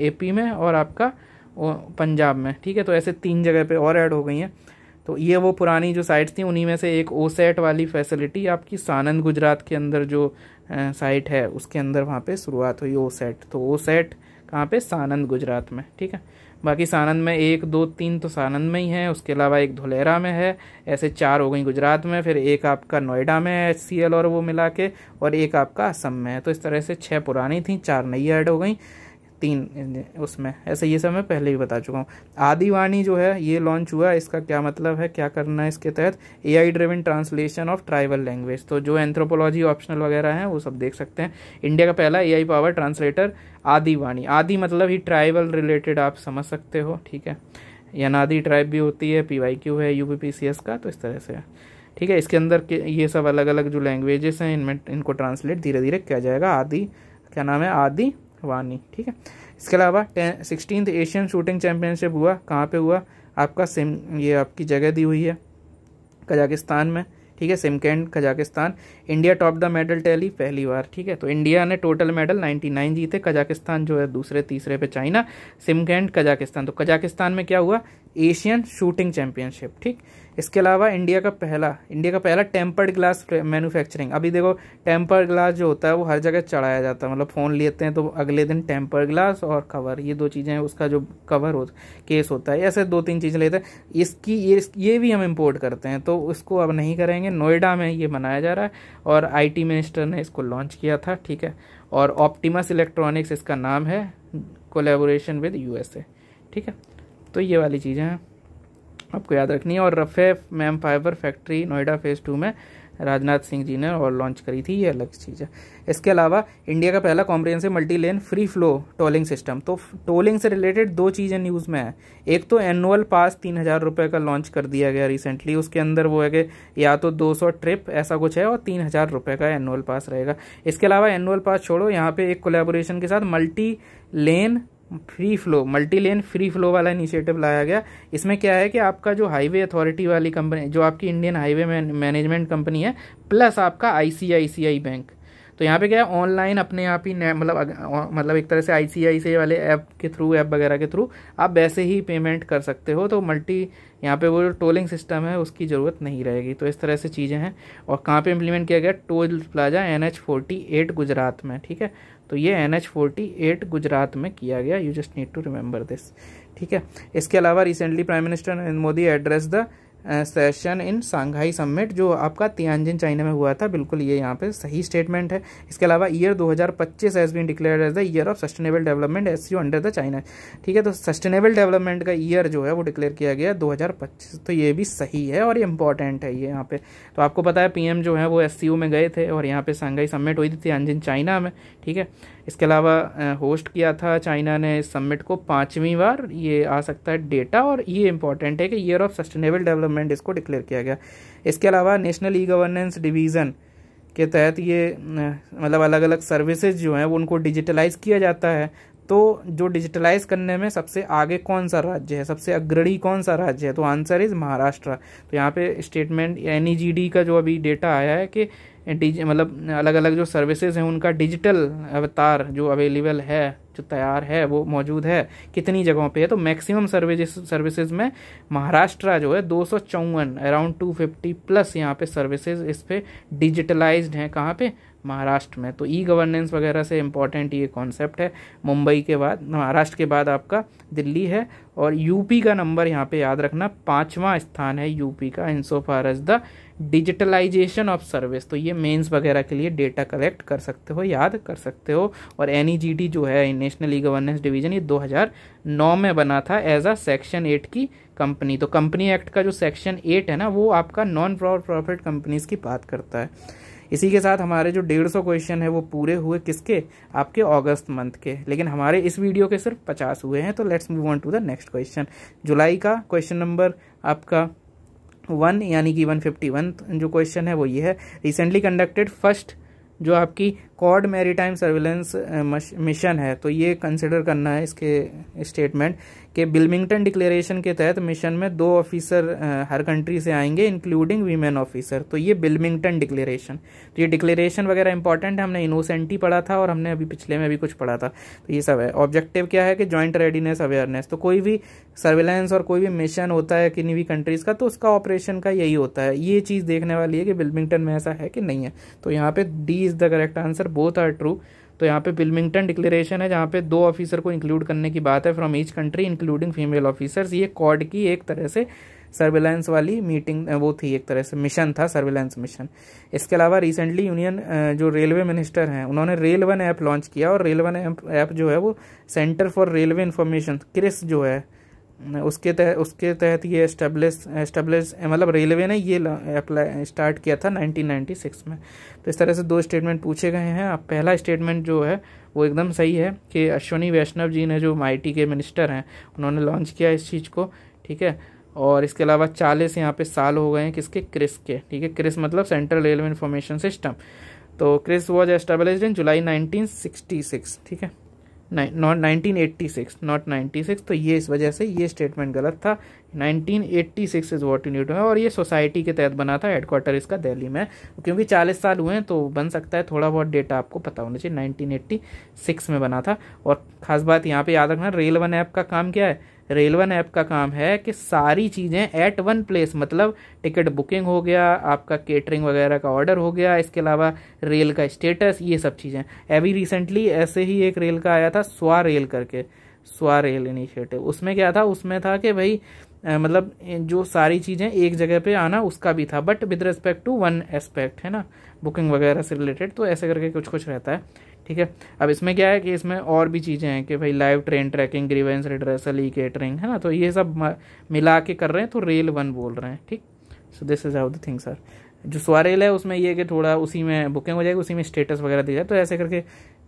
AP में और आपका पंजाब में। ठीक है, तो ऐसे 3 जगह पे और ऐड हो गई हैं। तो ये वो पुरानी जो साइट्स थी उन्हीं में से एक OSAT वाली फैसिलिटी आपकी सानंद गुजरात के अंदर जो साइट है उसके अंदर वहाँ पे शुरुआत हुई OSAT। तो OSAT कहाँ पे, सानंद गुजरात में। ठीक है, बाकी सानंद में 1, 2, 3 तो सानंद में ही है, उसके अलावा एक धुलेरा में है, ऐसे 4 हो गई गुजरात में, फिर एक आपका नोएडा में है HCL और वो मिला के, और एक आपका असम में है। तो इस तरह से 6 पुरानी थी, 4 नई ऐड हो गई, 3 उसमें। ऐसे ये सब मैं पहले ही बता चुका हूँ। आदिवाणी जो है ये लॉन्च हुआ, इसका क्या मतलब है, क्या करना है इसके तहत, AI driven translation of tribal language. तो जो एंथ्रोपोलॉजी ऑप्शनल वगैरह हैं वो सब देख सकते हैं। इंडिया का पहला AI पावर ट्रांसलेटर आदिवाणी। आदि मतलब ही ट्राइबल रिलेटेड, आप समझ सकते हो। ठीक है, अनादि ट्राइब भी होती है, PYQ है UPPCS का, तो इस तरह से है। ठीक है, इसके अंदर ये सब अलग अलग जो लैंग्वेजेस हैं इनको ट्रांसलेट धीरे धीरे किया जाएगा। क्या नाम है, आदिवाणी। ठीक है, इसके अलावा 16th एशियन शूटिंग चैंपियनशिप हुआ, कहाँ पे हुआ, आपका ये आपकी जगह दी हुई है कजाकिस्तान में। ठीक है, Shymkent Kazakhstan. India top the medal tally पहली बार। ठीक है, तो इंडिया ने टोटल मेडल 99 जीते, कजाकिस्तान जो है दूसरे तीसरे पे चाइना, सिमकेंड कजाकिस्तान। तो कजाकिस्तान में क्या हुआ, एशियन शूटिंग चैंपियनशिप। ठीक, इसके अलावा इंडिया का पहला टेम्पर्ड ग्लास मैन्युफैक्चरिंग। अभी देखो टेम्पर्ड ग्लास जो होता है वो हर जगह चढ़ाया जाता है, मतलब फ़ोन लेते हैं तो अगले दिन टेम्पर्ड ग्लास और कवर, ये 2 चीज़ें हैं, उसका जो कवर केस होता है, ऐसे 2-3 चीज़ें लेते हैं। ये भी हम इम्पोर्ट करते हैं, तो उसको अब नहीं करेंगे। नोएडा में ये बनाया जा रहा है और IT मिनिस्टर ने इसको लॉन्च किया था। ठीक है, और ऑप्टिमस इलेक्ट्रॉनिक्स इसका नाम है, कोलैबोरेशन विद USA। ठीक है, तो ये वाली चीज़ें हैं आपको याद रखनी है। और रफेफ मैम फाइबर फैक्ट्री नोएडा फेज़ 2 में राजनाथ सिंह जी ने और लॉन्च करी थी, ये अलग चीज़ है। इसके अलावा इंडिया का पहला comprehensive multi lane free flow tolling system. तो टोलिंग से रिलेटेड 2 चीज़ें न्यूज़ में है। एक तो एनुअल पास 3000 रुपये का लॉन्च कर दिया गया रिसेंटली, उसके अंदर वो है कि या तो 200 ट्रिप ऐसा कुछ है और 3000 रुपये का एनुअल पास रहेगा। इसके अलावा एनुअल पास छोड़ो, यहाँ पे एक कोलैबोरेशन के साथ मल्टी लेन फ्री फ्लो वाला इनिशिएटिव लाया गया। इसमें क्या है कि आपका जो हाईवे अथॉरिटी वाली कंपनी, जो आपकी इंडियन हाईवे मैनेजमेंट कंपनी है, प्लस आपका ICICI बैंक, तो यहाँ पे क्या है, ऑनलाइन अपने आप ही मतलब एक तरह से ICICI वाले ऐप के थ्रू, ऐप वगैरह के थ्रू आप वैसे ही पेमेंट कर सकते हो। तो यहाँ पे वो जो टोलिंग सिस्टम है उसकी ज़रूरत नहीं रहेगी। तो इस तरह से चीज़ें हैं। और कहाँ पे इम्प्लीमेंट किया गया, टोल प्लाजा NH48 गुजरात में, ठीक है। तो ये NH48 गुजरात में किया गया, you just need to remember this, ठीक है। इसके अलावा recently prime minister Narendra Modi address the session in Shanghai summit, जो आपका तियानजिन चाइना में हुआ था, बिल्कुल ये यहाँ पे सही स्टेटमेंट है। इसके अलावा year 2025 has been declared as the year of sustainable development SCO under the China, ठीक है। तो सस्टेनेबल डेवलपमेंट का ईयर जो है वो डिक्लेयर किया गया 2025, तो ये भी सही है और ये इंपॉर्टेंट है ये यहाँ पे। तो आपको पता है PM जो है वो SCO में गए थे और यहाँ पे सांघाई समिट हुई थी तियानजिन चाइना में, ठीक है। इसके अलावा होस्ट किया था चाइना ने इस समिट को 5वीं बार, ये आ सकता है डेटा, और ये इंपॉर्टेंट है कि ईयर ऑफ सस्टेनेबल डेवलपमेंट इसको डिक्लेयर किया गया। इसके अलावा नेशनल ई गवर्नेंस डिवीज़न के तहत ये मतलब अलग अलग सर्विसेज जो हैं वो उनको डिजिटलाइज किया जाता है। तो जो डिजिटलाइज करने में सबसे आगे कौन सा राज्य है, सबसे अग्रणी कौन सा राज्य है, तो आंसर इज महाराष्ट्र। तो यहाँ पे स्टेटमेंट NEGD का जो अभी डेटा आया है कि मतलब अलग अलग जो सर्विसेज हैं उनका डिजिटल अवतार जो अवेलेबल है, जो तैयार है, वो मौजूद है कितनी जगहों पे है। तो मैक्सिमम सर्विसेज में महाराष्ट्र जो है 254, अराउंड 250 प्लस यहाँ पे सर्विसेज इस पे डिजिटलाइज्ड हैं। कहाँ पे, महाराष्ट्र में। तो ई गवर्नेंस वगैरह से इम्पॉर्टेंट ये कॉन्सेप्ट है। मुंबई के बाद, महाराष्ट्र के बाद आपका दिल्ली है, और यूपी का नंबर यहाँ पे याद रखना, 5वां स्थान है यूपी का in so far as the digitalisation of service. तो ये मेंस वगैरह के लिए डेटा कलेक्ट कर सकते हो, याद कर सकते हो। और NEGD जो है, नेशनल ई गवर्नेंस डिवीजन, ये 2009 में बना था एज अ सेक्शन 8 की कंपनी। तो कंपनी एक्ट का जो सेक्शन 8 है ना, वो आपका नॉन प्रॉफिट कंपनीज की बात करता है। इसी के साथ हमारे जो 150 क्वेश्चन है वो पूरे हुए, किसके, आपके अगस्त मंथ के। लेकिन हमारे इस वीडियो के सिर्फ 50 हुए हैं। तो let's move on to the next question. जुलाई का क्वेश्चन नंबर आपका 1 यानी कि 151 जो क्वेश्चन है वो ये है, रिसेंटली कंडक्टेड फर्स्ट जो आपकी क्वाड मैरीटाइम सर्विलेंस मिशन है। तो ये कंसिडर करना है इसके स्टेटमेंट कि विल्मिंगटन डिक्लेरेशन के तहत मिशन में 2 ऑफिसर हर कंट्री से आएंगे इंक्लूडिंग वीमेन ऑफिसर। तो ये विल्मिंगटन डिक्लेरेशन, तो ये डिक्लेरेशन वगैरह इंपॉर्टेंट है, हमने इनोसेंटी पढ़ा था और हमने अभी पिछले में भी कुछ पढ़ा था। तो ये सब है। ऑब्जेक्टिव क्या है कि जॉइंट रेडीनेस अवेयरनेस। तो कोई भी सर्विलेंस और कोई भी मिशन होता है किन्हीं भी कंट्रीज का, तो उसका ऑपरेशन का यही होता है। ये चीज़ देखने वाली है कि विल्मिंगटन में ऐसा है कि नहीं है। तो यहाँ पे D is the correct answer, both are true. तो यहाँ पे विल्मिंगटन डिक्लेरेशन है जहाँ पे 2 ऑफिसर को इंक्लूड करने की बात है from each country including female officers. ये क्वाड की एक तरह से सर्विलेंस वाली मीटिंग वो थी, एक तरह से मिशन था, सर्विलेंस मिशन। इसके अलावा रिसेंटली यूनियन जो रेलवे मिनिस्टर हैं उन्होंने रेल वन ऐप लॉन्च किया, और रेल वन ऐप जो है वो centre for railway information, CRIS जो है उसके तहत ये एस्टेब्लिश मतलब रेलवे ने ये अप्लाई स्टार्ट किया था 1996 में। तो इस तरह से 2 स्टेटमेंट पूछे गए हैं। अब पहला स्टेटमेंट जो है वो एकदम सही है कि अश्विनी वैष्णव जी ने, जो MIT के मिनिस्टर हैं, उन्होंने लॉन्च किया इस चीज़ को, ठीक है। और इसके अलावा 40 यहाँ पे साल हो गए हैं किसके, क्रिस के, ठीक है। क्रिस मतलब सेंट्रल रेलवे इंफॉर्मेशन सिस्टम। तो क्रिस वॉज एस्टेब्लिश्ड इन जुलाई 1966, ठीक है, नॉट 1986, नॉट 96। तो ये इस वजह से ये स्टेटमेंट गलत था। 1986 is what you need to know. और ये सोसाइटी के तहत बना था, हेडक्वार्टर इसका दिल्ली में। क्योंकि 40 साल हुए हैं तो बन सकता है थोड़ा बहुत डेटा आपको पता होना चाहिए। 1986 में बना था। और खास बात यहाँ पे याद रखना, रेल वन ऐप का काम क्या है, रेल वन ऐप का काम है कि सारी चीज़ें एट वन प्लेस, मतलब टिकट बुकिंग हो गया, आपका केटरिंग वगैरह का ऑर्डर हो गया, इसके अलावा रेल का स्टेटस, ये सब चीज़ें। अभी रिसेंटली ऐसे ही एक रेल का आया था, स्वा रेल करके, स्वा रेल इनिशिएटिव। उसमें क्या था, उसमें था कि भाई मतलब जो सारी चीज़ें एक जगह पे आना उसका भी था, but with respect to one aspect, है ना, बुकिंग वगैरह से रिलेटेड। तो ऐसे करके कुछ कुछ रहता है, ठीक है। अब इसमें क्या है कि इसमें और भी चीज़ें हैं कि भाई live train tracking, grievance redressal, e catering, है ना। तो ये सब मिला के कर रहे हैं, तो रेल वन बोल रहे हैं, ठीक। So this is how the things are. जो स्वा रेल है उसमें ये कि थोड़ा उसी में बुकिंग हो जाएगी, उसी में स्टेटस वगैरह दिया जाए, तो ऐसे करके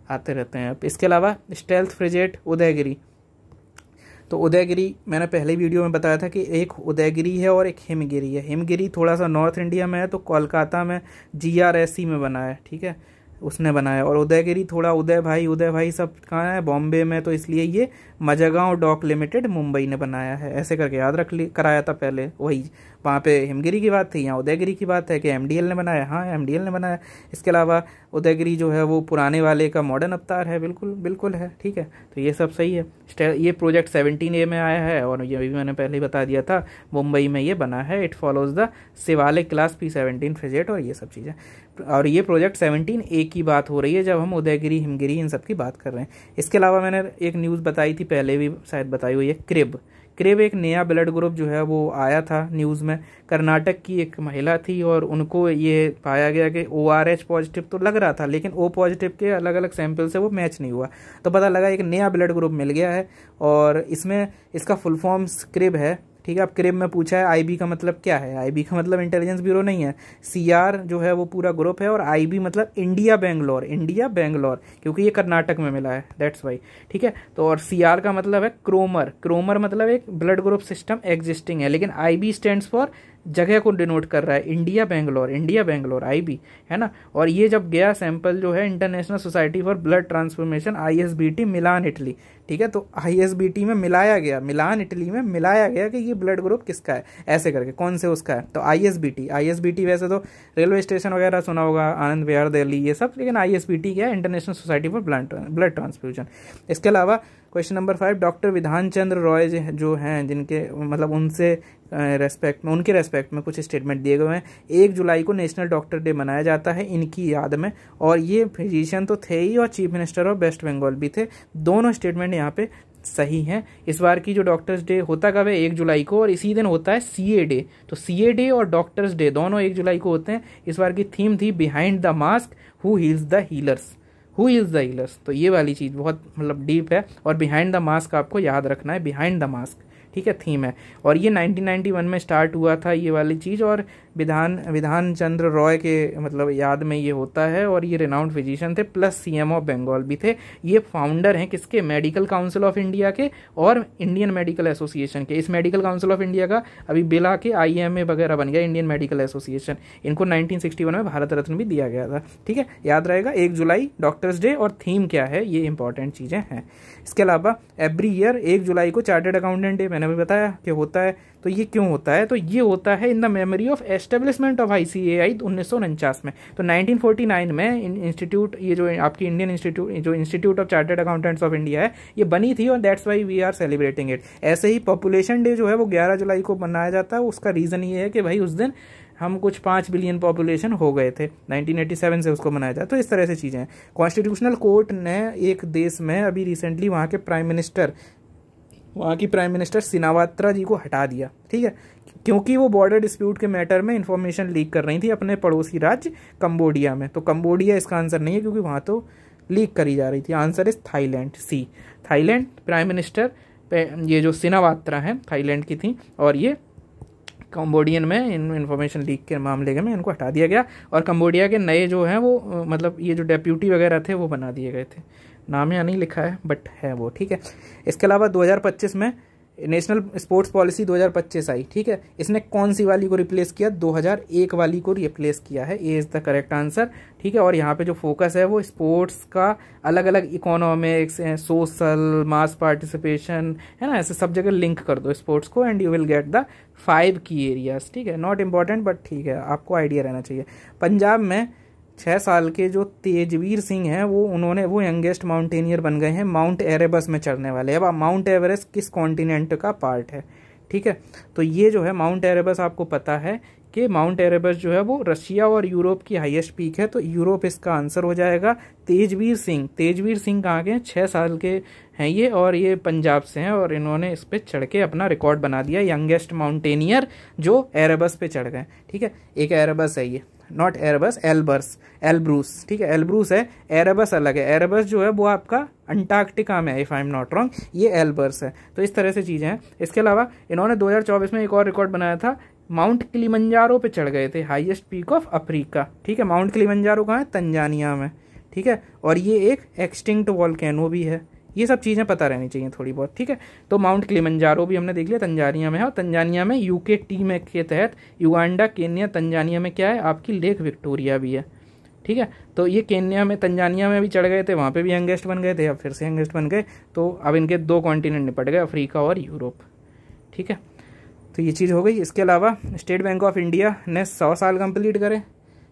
आते रहते हैं। इसके अलावा स्टेल्थ फ्रिगेट उदयगिरी। तो उदयगिरी मैंने पहले वीडियो में बताया था कि एक उदयगिरी है और एक हिमगिरी है। हिमगिरी थोड़ा सा नॉर्थ इंडिया में है, तो कोलकाता में GRSC में बना है, ठीक है, उसने बनाया। और उदयगिरी थोड़ा उदय भाई सब कहाँ है, बॉम्बे में, तो इसलिए ये मजगांव डॉक लिमिटेड मुंबई ने बनाया है। ऐसे करके याद रख कराया था पहले, वही वहाँ पे हिमगिरी की बात थी, यहाँ उदयगिरी की बात है कि MDL ने बनाया। हाँ, MDL ने बनाया। इसके अलावा उदयगिरी जो है वो पुराने वाले का मॉडर्न अवतार है, बिल्कुल बिल्कुल है, ठीक है। तो ये सब सही है। ये प्रोजेक्ट 17A में आया है और ये भी मैंने पहले ही बता दिया था, मुंबई में ये बना है। It follows the Shivalik class P-17 frigate और ये सब चीज़ें। और ये प्रोजेक्ट 17A की बात हो रही है जब हम उदयगिरी हिमगिरी इन सब की बात कर रहे हैं। इसके अलावा मैंने एक न्यूज़ बताई थी पहले भी, शायद बताई हुई है, क्रिब एक नया ब्लड ग्रुप जो है वो आया था न्यूज़ में। कर्नाटक की एक महिला थी और उनको ये पाया गया कि ORH पॉजिटिव तो लग रहा था, लेकिन O पॉजिटिव के अलग अलग सैंपल से वो मैच नहीं हुआ। तो पता लगा एक नया ब्लड ग्रुप मिल गया है और इसमें इसका फुल फॉर्म क्रिब है, ठीक है। अब क्रिब में पूछा है IB का मतलब क्या है। IB का मतलब इंटेलिजेंस ब्यूरो नहीं है, CR जो है वो पूरा ग्रुप है, और IB मतलब इंडिया बेंगलोर, क्योंकि ये कर्नाटक में मिला है, दैट्स वाई, ठीक है। तो और CR का मतलब है क्रोमर मतलब एक ब्लड ग्रुप सिस्टम एग्जिस्टिंग है, लेकिन IB स्टैंड्स फॉर जगह को डिनोट कर रहा है, इंडिया बेंगलोर IB, है ना। और ये जब गया सैंपल जो है international society for blood transformation ISBT Milan Italy, ठीक है। तो ISBT में मिलाया गया, मिलान इटली में मिलाया गया कि ये ब्लड ग्रुप किसका है, ऐसे करके कौन से उसका है। तो ISBT वैसे तो रेलवे स्टेशन वगैरह सुना होगा, आनंद विहार दिल्ली ये सब, लेकिन ISBT क्या है, international society for blood transfusion. इसके अलावा question number 5, doctor Bidhan Chandra Roy जो हैं, जिनके मतलब उनके रेस्पेक्ट में कुछ स्टेटमेंट दिए गए हैं। 1 जुलाई को नेशनल डॉक्टर डे मनाया जाता है इनकी याद में, और ये फिजिशियन तो थे ही और chief minister of West Bengal भी थे। दोनों स्टेटमेंट यहाँ पे सही हैं। इस बार की जो डॉक्टर्स डे होता कब है, 1 जुलाई को, और इसी दिन होता है CA डे। तो CA डे और डॉक्टर्स डे दोनों 1 जुलाई को होते हैं। इस बार की थीम थी behind the mask who heels the healers. तो ये वाली चीज़ बहुत मतलब डीप है, और बिहाइंड द मास्क आपको याद रखना है, बिहाइंड द मास्क, ठीक है, थीम है। और ये 1991 में स्टार्ट हुआ था ये वाली चीज़, और विधान चंद्र रॉय के मतलब याद में ये होता है, और ये रिनाउंड फिजिशियन थे, प्लस CM ऑफ बंगाल भी थे। ये फाउंडर हैं किसके, मेडिकल काउंसिल ऑफ इंडिया के और इंडियन मेडिकल एसोसिएशन के। इस मेडिकल काउंसिल ऑफ इंडिया का अभी बिल आके IMA वगैरह बन गया, इंडियन मेडिकल एसोसिएशन। इनको 1961 में भारत रत्न भी दिया गया था, ठीक है, याद रहेगा। 1 जुलाई डॉक्टर्स डे, और थीम क्या है, ये इंपॉर्टेंट चीज़ें हैं। इसके अलावा एवरी ईयर 1 जुलाई को चार्टर्ड अकाउंटेंट डे, मैंने भी बताया कि होता है। तो ये क्यों होता है, तो ये होता है in the memory of establishment of ICAI 1949 में। तो 1949 में इंस्टीट्यूट, ये जो आपकी इंडियन इंस्टीट्यूट, जो institute of chartered accountants of India है, ये बनी थी, और that's why we are celebrating it. ऐसे ही पॉपुलेशन डे जो है वो 11 जुलाई को मनाया जाता है। उसका रीज़न ये है कि भाई उस दिन हम कुछ 5 बिलियन पॉपुलेशन हो गए थे, 1987 से उसको मनाया जाता है। तो इस तरह से चीज़ें हैं। कॉन्स्टिट्यूशनल कोर्ट ने एक देश में अभी रिसेंटली वहाँ की प्राइम मिनिस्टर सिनावात्रा जी को हटा दिया, ठीक है, क्योंकि वो बॉर्डर डिस्प्यूट के मैटर में इंफॉर्मेशन लीक कर रही थी अपने पड़ोसी राज्य कंबोडिया में। तो कंबोडिया इसका आंसर नहीं है, क्योंकि वहाँ तो लीक करी जा रही थी। Answer is Thailand, C, Thailand. Prime minister ये जो सिनावात्रा है थाईलैंड की थी, और ये कंबोडियन में इन्फॉर्मेशन लीक के मामले में इनको हटा दिया गया। और कंबोडिया के नए जो हैं वो मतलब ये जो डेप्यूटी वगैरह थे वो बना दिए गए थे। नाम यहाँ नहीं लिखा है बट है वो, ठीक है। इसके अलावा 2025 में नेशनल स्पोर्ट्स पॉलिसी 2025 आई, ठीक है। इसने कौन सी वाली को रिप्लेस किया, 2001 वाली को रिप्लेस किया है। A is the correct answer, ठीक है। और यहाँ पे जो फोकस है वो स्पोर्ट्स का अलग अलग इकोनॉमिक्स, सोशल, मास पार्टिसिपेशन, है ना, ऐसे सब जगह लिंक कर दो स्पोर्ट्स को, and you will get the 5 की एरियाज, ठीक है। नॉट इम्पॉर्टेंट बट ठीक है, आपको आइडिया रहना चाहिए। पंजाब में 6 साल के जो तेजवीर सिंह हैं वो यंगेस्ट माउंटेनियर बन गए हैं, माउंट एरेबस में चढ़ने वाले। अब माउंट एवरेस्ट किस कॉन्टिनेंट का पार्ट है, ठीक है। तो ये जो है माउंट एरेबस, आपको पता है कि माउंट एरेबस जो है वो रशिया और यूरोप की हाईएस्ट पीक है, तो यूरोप इसका आंसर हो जाएगा। तेजवीर सिंह कहाँ के हैं, 6 साल के हैं ये, और ये पंजाब से हैं, और इन्होंने इस पे चढ़ के अपना रिकॉर्ड बना दिया, यंगेस्ट माउंटेनियर जो एरेबस पे चढ़ गए, ठीक है। एक एरेबस है ये, नॉट एरेबस, एलब्रूस, ठीक है, एलब्रूस है, एरेबस अलग है। एरेबस जो है वो आपका अंटार्कटिका में है, if I am not wrong, ये एल्बर्स है। तो इस तरह से चीज़ें हैं। इसके अलावा इन्होंने 2024 में एक और रिकॉर्ड बनाया था, माउंट किलिमंजारो पे चढ़ गए थे, हाईएस्ट पीक ऑफ अफ्रीका, ठीक है। माउंट किलिमंजारो कहाँ है, तंजानिया में, ठीक है। और ये एक एक्सटिंक्ट वॉल्केनो भी है। ये सब चीज़ें पता रहनी चाहिए थोड़ी बहुत, ठीक है। तो माउंट किलिमंजारो भी हमने देख लिया, तंजानिया में है, और तंजानिया में UKT में के तहत युगांडा, केन्या, तंजानिया में क्या है आपकी लेक विक्टोरिया भी है, ठीक है। तो ये केन्या में, तंजानिया में भी चढ़ गए थे, वहाँ पे भी यंगेस्ट बन गए थे, अब फिर से यंगेस्ट बन गए। तो अब इनके 2 कॉन्टिनेंट निपट गए, अफ्रीका और यूरोप, ठीक है। तो ये चीज़ हो गई। इसके अलावा स्टेट बैंक ऑफ इंडिया ने 100 साल कंप्लीट करे,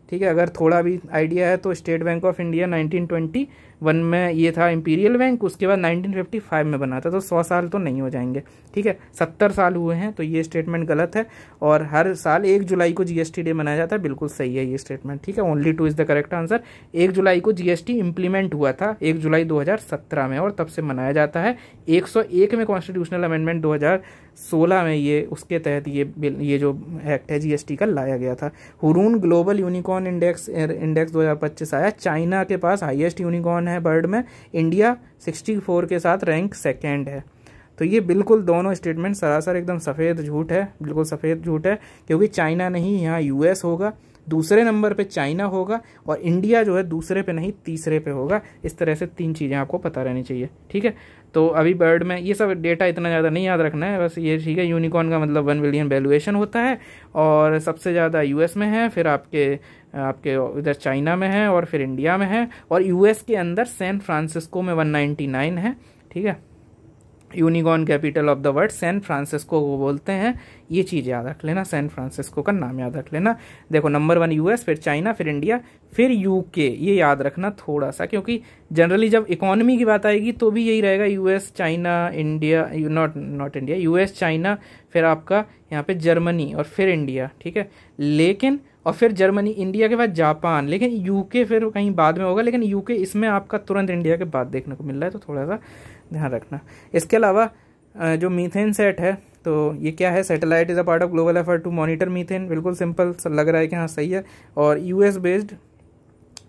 ठीक है। अगर थोड़ा भी आइडिया है तो स्टेट बैंक ऑफ इंडिया 1921 में ये था इंपीरियल बैंक, उसके बाद 1955 में बना था, तो 100 साल तो नहीं हो जाएंगे, ठीक है। 70 साल हुए हैं, तो ये स्टेटमेंट गलत है। और हर साल 1 जुलाई को जीएसटी डे मनाया जाता है, बिल्कुल सही है ये स्टेटमेंट, ठीक है। Only 2 is the correct answer. 1 जुलाई को जीएसटी इंप्लीमेंट हुआ था 1 जुलाई 2017 में, और तब से मनाया जाता है। 101 में कॉन्स्टिट्यूशनल अमेंडमेंट 2016 में ये उसके तहत ये जो एक्ट है जीएसटी का लाया गया था। हुरून ग्लोबल यूनिकॉर्न इंडेक्स 2025 आया। चाइना के पास हाईएस्ट यूनिकॉर्न है बर्ड में, इंडिया 64 के साथ रैंक सेकेंड है। तो ये बिल्कुल दोनों स्टेटमेंट सरासर एकदम सफ़ेद झूठ है, बिल्कुल सफ़ेद झूठ है, क्योंकि चाइना नहीं, यहाँ यूएस होगा, दूसरे नंबर पे चाइना होगा, और इंडिया जो है दूसरे पे नहीं तीसरे पे होगा। इस तरह से 3 चीज़ें आपको पता रहनी चाहिए, ठीक है। तो अभी बर्ड में ये सब डेटा इतना ज़्यादा नहीं याद रखना है, बस ये ठीक है। यूनिकॉर्न का मतलब 1 बिलियन वैल्यूएशन होता है, और सबसे ज़्यादा यूएस में है, फिर आपके इधर चाइना में है, और फिर इंडिया में है, और यूएस के अंदर सैन फ्रांसिस्को में 199 है, ठीक है। Unicorn capital of the world San Francisco को बोलते हैं, ये चीज़ याद रख लेना, सैन फ्रांसिस्को का नाम याद रख लेना। देखो नंबर 1 यूएस, फिर चाइना, फिर इंडिया, फिर यूके, ये याद रखना थोड़ा सा, क्योंकि जनरली जब इकोनॉमी की बात आएगी तो भी यही रहेगा, US China India, not India, US China, फिर आपका यहाँ पे जर्मनी, और फिर इंडिया, ठीक है। लेकिन और फिर जर्मनी, इंडिया के बाद जापान, लेकिन यूके फिर कहीं बाद में होगा, लेकिन यूके इसमें आपका तुरंत इंडिया के बाद देखने को मिल रहा है, तो थोड़ा सा ध्यान रखना। इसके अलावा जो मीथेन सेट है, तो ये क्या है? Satellite is a part of global effort to monitor methane, बिल्कुल सिंपल लग रहा है कि हाँ सही है। और US based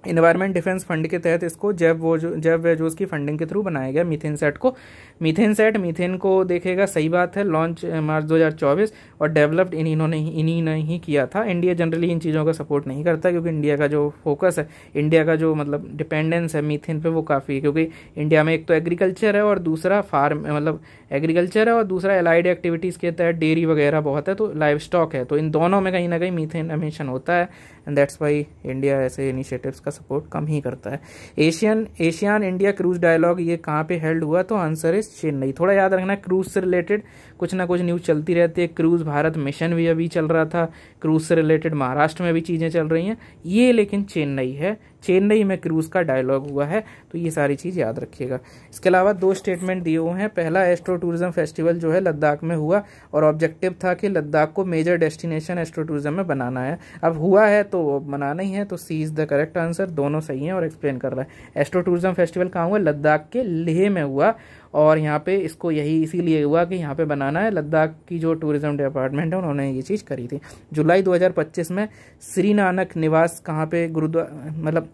environment defence fund के तहत इसको जैव वेजोस की फंडिंग के थ्रू बनाया गया मीथेन सेट को। मीथेन को देखेगा, सही बात है, लॉन्च मार्च 2024, और डेवलप्ड इन्हीं ने ही किया था। इंडिया जनरली इन चीज़ों का सपोर्ट नहीं करता, क्योंकि इंडिया का जो फोकस है, इंडिया का जो मतलब डिपेंडेंस है मीथेन पे, वो काफ़ी है, क्योंकि इंडिया में एक तो एग्रीकल्चर है और दूसरा फार्म, मतलब एग्रीकल्चर है और दूसरा एलाइड एक्टिविटीज़ के तहत डेयरी वगैरह बहुत है, तो लाइव स्टॉक है, तो इन दोनों में कहीं ना कहीं मीथेन एमिशन होता है, एंड दैट्स वाई इंडिया ऐसे इनिशिएटिव्स का सपोर्ट कम ही करता है। एशियन इंडिया क्रूज डायलॉग ये कहाँ पे हेल्ड हुआ? तो आंसर इज चेन्नई। थोड़ा याद रखना, क्रूज से रिलेटेड कुछ ना कुछ न्यूज़ चलती रहती है। क्रूज भारत मिशन भी अभी चल रहा था, क्रूज से रिलेटेड महाराष्ट्र में भी चीज़ें चल रही हैं, ये लेकिन चेन्नई है, चेन्नई में क्रूज का डायलॉग हुआ है, तो ये सारी चीज़ याद रखिएगा। इसके अलावा 2 स्टेटमेंट दिए हुए हैं। पहला, एस्ट्रो टूरिज्म फेस्टिवल जो है लद्दाख में हुआ, और ऑब्जेक्टिव था कि लद्दाख को मेजर डेस्टिनेशन एस्ट्रो टूरिज्म में बनाना है। अब हुआ है तो बनाना ही है, तो सी इज द करेक्ट आंसर। दोनों सही हैं और एक्सप्लेन कर रहा है। एस्ट्रो टूरिज्म फेस्टिवल कहाँ हुआ? लद्दाख के लेह में हुआ, और यहाँ पे इसको यही इसीलिए हुआ कि यहाँ पे बनाना है। लद्दाख की जो टूरिज्म डिपार्टमेंट है उन्होंने ये चीज़ करी थी। जुलाई 2025 में श्री नानक निवास कहाँ पे गुरुद्वारा, मतलब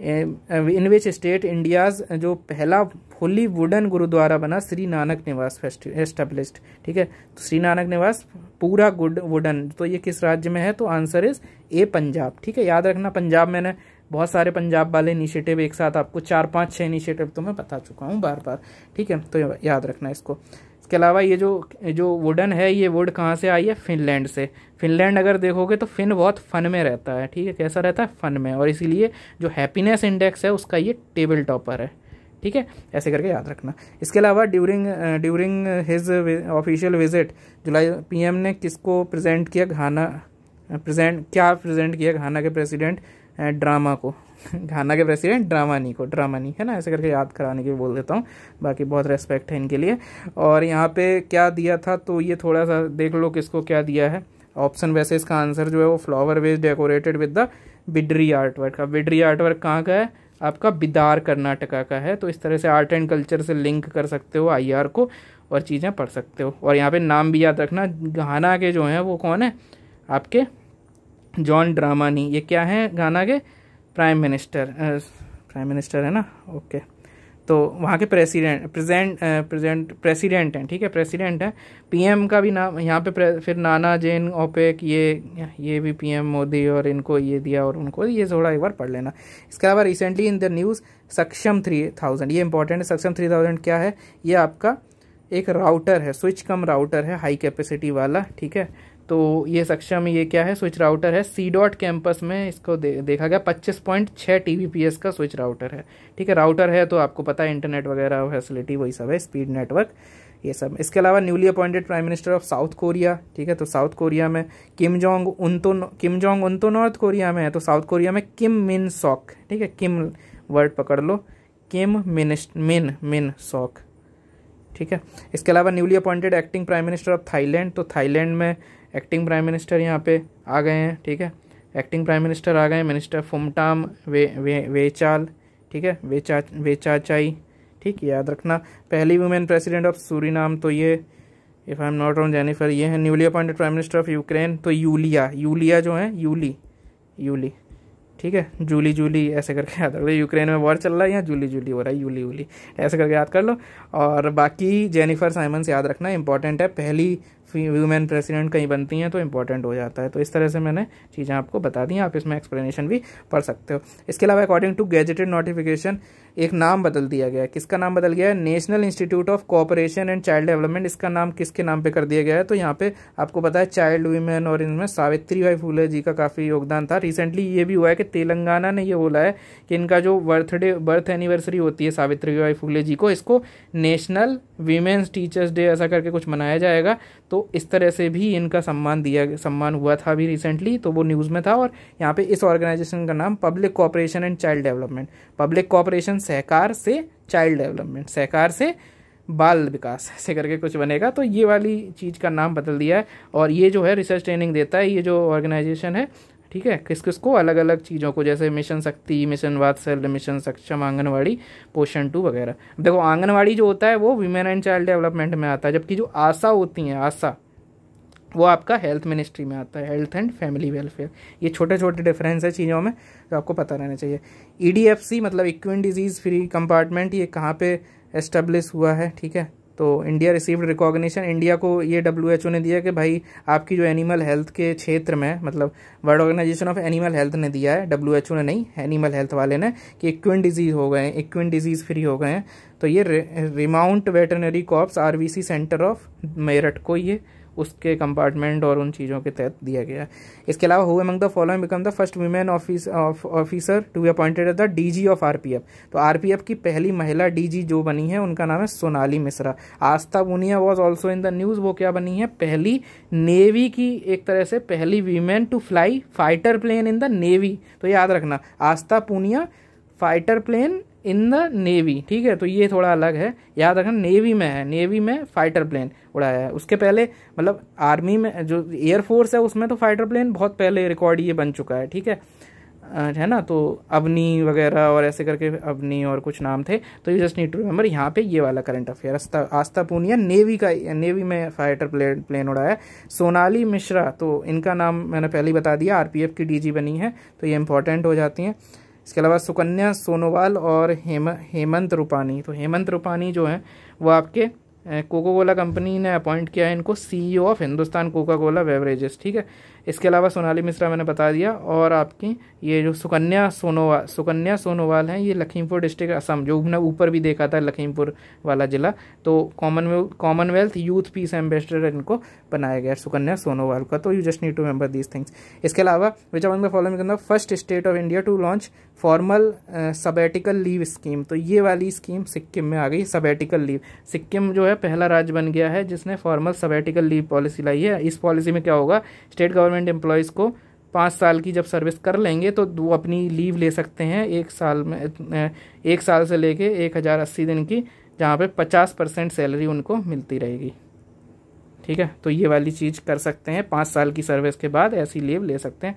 इन विच स्टेट इंडियाज जो पहला फुली वुडन गुरुद्वारा बना, श्री नानक निवास एस्टेब्लिश्ड, ठीक है। तो श्री नानक निवास पूरा वुडन, तो ये किस राज्य में है? तो आंसर इज ए, पंजाब, ठीक है। याद रखना, पंजाब मैंने बहुत सारे पंजाब वाले इनिशिएटिव एक साथ आपको 4-5-6 इनिशिएटिव तो मैं बता चुका हूँ बार बार, ठीक है, तो याद रखना इसको। इसके अलावा ये जो वुडन है, ये वुड कहाँ से आई है? फिनलैंड से। फिनलैंड अगर देखोगे तो फिन बहुत फन में रहता है, ठीक है, कैसा रहता है? फन में, और इसीलिए जो हैप्पीनेस इंडेक्स है उसका ये टेबल टॉपर है, ठीक है, ऐसे करके याद रखना। इसके अलावा ड्यूरिंग हिज ऑफिशियल विजिट जुलाई, पीएम ने किसको प्रेजेंट किया? घाना के प्रेसिडेंट ड्रामा को, घाना के प्रेसिडेंट ड्रामानी है ना, ऐसे करके याद कराने के लिए बोल देता हूँ, बाकी बहुत रेस्पेक्ट है इनके लिए। और यहाँ पे क्या दिया था, तो ये थोड़ा सा देख लो किसको क्या दिया है ऑप्शन। वैसे इसका आंसर जो है वो flower vase decorated with the Bidri art work का। बिडरी आर्ट वर्क कहाँ का है? आपका बिदार कर्नाटका का है। तो इस तरह से आर्ट एंड कल्चर से लिंक कर सकते हो IR को और चीज़ें पढ़ सकते हो। और यहाँ पे नाम भी याद रखना, घाना के जो हैं वो कौन है? आपके जॉन ड्रामानी। ये क्या है? घाना के प्राइम मिनिस्टर है ना, ओके। तो वहाँ के प्रेसिडेंट हैं, ठीक है, प्रेसिडेंट है। PM का भी नाम यहाँ पे फिर नाना जेन ओपेक, ये भी PM मोदी, और इनको ये दिया और उनको ये थोड़ा एक बार पढ़ लेना। इसके अलावा रिसेंटली इन द न्यूज़ सक्षम 3000, ये इंपॉर्टेंट है। सक्षम 3000 क्या है? ये आपका एक राउटर है, स्विच कम राउटर है, हाई कैपेसिटी वाला, ठीक है। तो ये सक्षम, ये क्या है? स्विच राउटर है। C.डॉट कैंपस में इसको देखा गया 25.6 TBps का स्विच राउटर है, ठीक है। राउटर है तो आपको पता है इंटरनेट वगैरह फैसिलिटी वही सब है, स्पीड नेटवर्क ये सब। इसके अलावा newly appointed prime minister of south Korea, ठीक है, तो साउथ कोरिया में किम जोंग उन तो नॉर्थ कोरिया में है, तो साउथ कोरिया में किम मिन सॉक, ठीक है, किम वर्ड पकड़ लो, किम मिन सॉक, ठीक है। इसके अलावा newly appointed acting prime minister of Thailand, तो थाईलैंड में एक्टिंग प्राइम मिनिस्टर यहाँ पे आ गए हैं, ठीक है, एक्टिंग प्राइम मिनिस्टर आ गए हैं, मिनिस्टर फुमटाम वेचाल, ठीक है, वेचाचाई, ठीक, याद रखना। पहली वुमेन प्रेसिडेंट ऑफ सूरीनाम, तो ये if I am not wrong Jennifer ये है। Newly appointed prime minister of Ukraine, तो यूलिया जो है यूली, ठीक है, जूली ऐसे करके याद रख लो। यूक्रेन में वॉर चल रहा है, यहाँ जूली हो रहा है, यूली ऐसे करके याद कर लो। और बाकी जेनिफर साइमंस याद रखना, इंपॉर्टेंट है, पहली वुमेन प्रेसिडेंट कहीं बनती हैं तो इंपॉर्टेंट हो जाता है। तो इस तरह से मैंने चीज़ें आपको बता दी हैं, आप इसमें एक्सप्लेनेशन भी पढ़ सकते हो। इसके अलावा अकॉर्डिंग टू गैजेटेड नोटिफिकेशन एक नाम बदल दिया गया है। किसका नाम बदल गया है? National institute of cooperation and child development. इसका नाम किसके नाम पे कर दिया गया है? तो यहाँ पे आपको पता है चाइल्ड वीमेन और इनमें सावित्रीबाई फुले जी का काफ़ी योगदान था। रिसेंटली ये भी हुआ है कि तेलंगाना ने ये बोला है कि इनका जो बर्थ एनिवर्सरी होती है सावित्रीबाई फुले जी को, इसको नेशनल वीमेंस टीचर्स डे ऐसा करके कुछ मनाया जाएगा। तो इस तरह से भी इनका सम्मान हुआ था अभी रिसेंटली, तो वो न्यूज़ में था। और यहाँ पे इस ऑर्गेनाइजेशन का नाम public cooperation and child development, public cooperation सहकार से चाइल्ड डेवलपमेंट, सहकार से बाल विकास ऐसे करके कुछ बनेगा। तो ये वाली चीज़ का नाम बदल दिया है। और ये जो है रिसर्च ट्रेनिंग देता है ये जो ऑर्गेनाइजेशन है, ठीक है, किस किस को, अलग अलग चीज़ों को, जैसे मिशन शक्ति, मिशन वात्सल्य, मिशन सक्षम, आंगनवाड़ी, पोषण 2 वगैरह। देखो आंगनवाड़ी जो होता है वो वीमेन एंड चाइल्ड डेवलपमेंट में आता है, जबकि जो आशा होती हैं, आशा वो आपका हेल्थ मिनिस्ट्री में आता है, हेल्थ एंड फैमिली वेलफेयर। ये छोटे छोटे डिफरेंस है चीज़ों में जो आपको पता रहना चाहिए। EDFC मतलब इक्विन डिजीज़ फ्री कंपार्टमेंट, ये कहाँ पे एस्टेब्लिश हुआ है, ठीक है, तो इंडिया रिसीव्ड रिकॉग्निशन। इंडिया को ये WHO ने दिया कि भाई आपकी जो एनिमल हेल्थ के क्षेत्र में, मतलब world organisation of animal health ने दिया है, WHO ने नहीं, एनिमल हेल्थ वाले ने, कि इक्विन डिजीज़ हो गए हैं, इक्विन डिजीज़ फ्री हो गए हैं। तो ये remount veterinary corps RVC centre of Meerut को ये उसके कंपार्टमेंट और उन चीज़ों के तहत दिया गया। इसके अलावा who among the following become the first women officer to be appointed as the DG of RPF। तो RPF की पहली महिला DG जो बनी है उनका नाम है Sonali Mishra. Astha Poonia was also in the news, वो क्या बनी है? पहली नेवी की, एक तरह से पहली women to fly fighter plane in the navy. तो याद रखना, Astha Poonia fighter plane in the navy, ठीक है, तो ये थोड़ा अलग है, याद रखना, नेवी में है, नेवी में फाइटर प्लेन उड़ाया है। उसके पहले मतलब आर्मी में जो एयरफोर्स है उसमें तो फाइटर प्लेन बहुत पहले रिकॉर्ड ये बन चुका है, ठीक है ना। तो अवनी वगैरह और ऐसे करके अवनी और कुछ नाम थे, तो you just need to remember. यहाँ पे ये वाला current affair, Astha Poonia navy में फाइटर प्लेन उड़ाया। सोनाली मिश्रा, तो इनका नाम मैंने पहले ही बता दिया, RPF की DG बनी है, तो ये इंपॉर्टेंट हो जाती हैं। इसके अलावा सुकन्या सोनोवाल और हेमंत रूपानी, तो हेमंत रूपानी जो है वो आपके कोका कोला कंपनी ने अपॉइंट किया है इनको CEO of Hindustan Coca Cola beverages, ठीक है। इसके अलावा सोनाली मिश्रा मैंने बता दिया। और आपकी ये जो सुकन्या सोनोवाल हैं, ये लखीमपुर डिस्ट्रिक्ट असम, जो हमने ऊपर भी देखा था लखीमपुर वाला जिला, तो कॉमनवेल्थ यूथ पीस एम्बेसडर इनको बनाया गया सुकन्या सोनोवाल का। तो you just need to remember these things. इसके अलावा which among the following first state of India to launch formal sabbatical leave scheme. तो ये वाली स्कीम सिक्किम में आ गई, सबैटिकल लीव। सिक्किम जो है पहला राज्य बन गया है जिसने फॉर्मल सबैटिकल लीव पॉलिसी लाई है। इस पॉलिसी में क्या होगा, स्टेट गवर्नमेंट एम्प्लॉयज़ को 5 साल की जब सर्विस कर लेंगे तो वो अपनी लीव ले सकते हैं 1 साल से लेके 1080 दिन की, जहाँ पे 50% सैलरी उनको मिलती रहेगी, ठीक है। तो ये वाली चीज़ कर सकते हैं, 5 साल की सर्विस के बाद ऐसी लीव ले सकते हैं,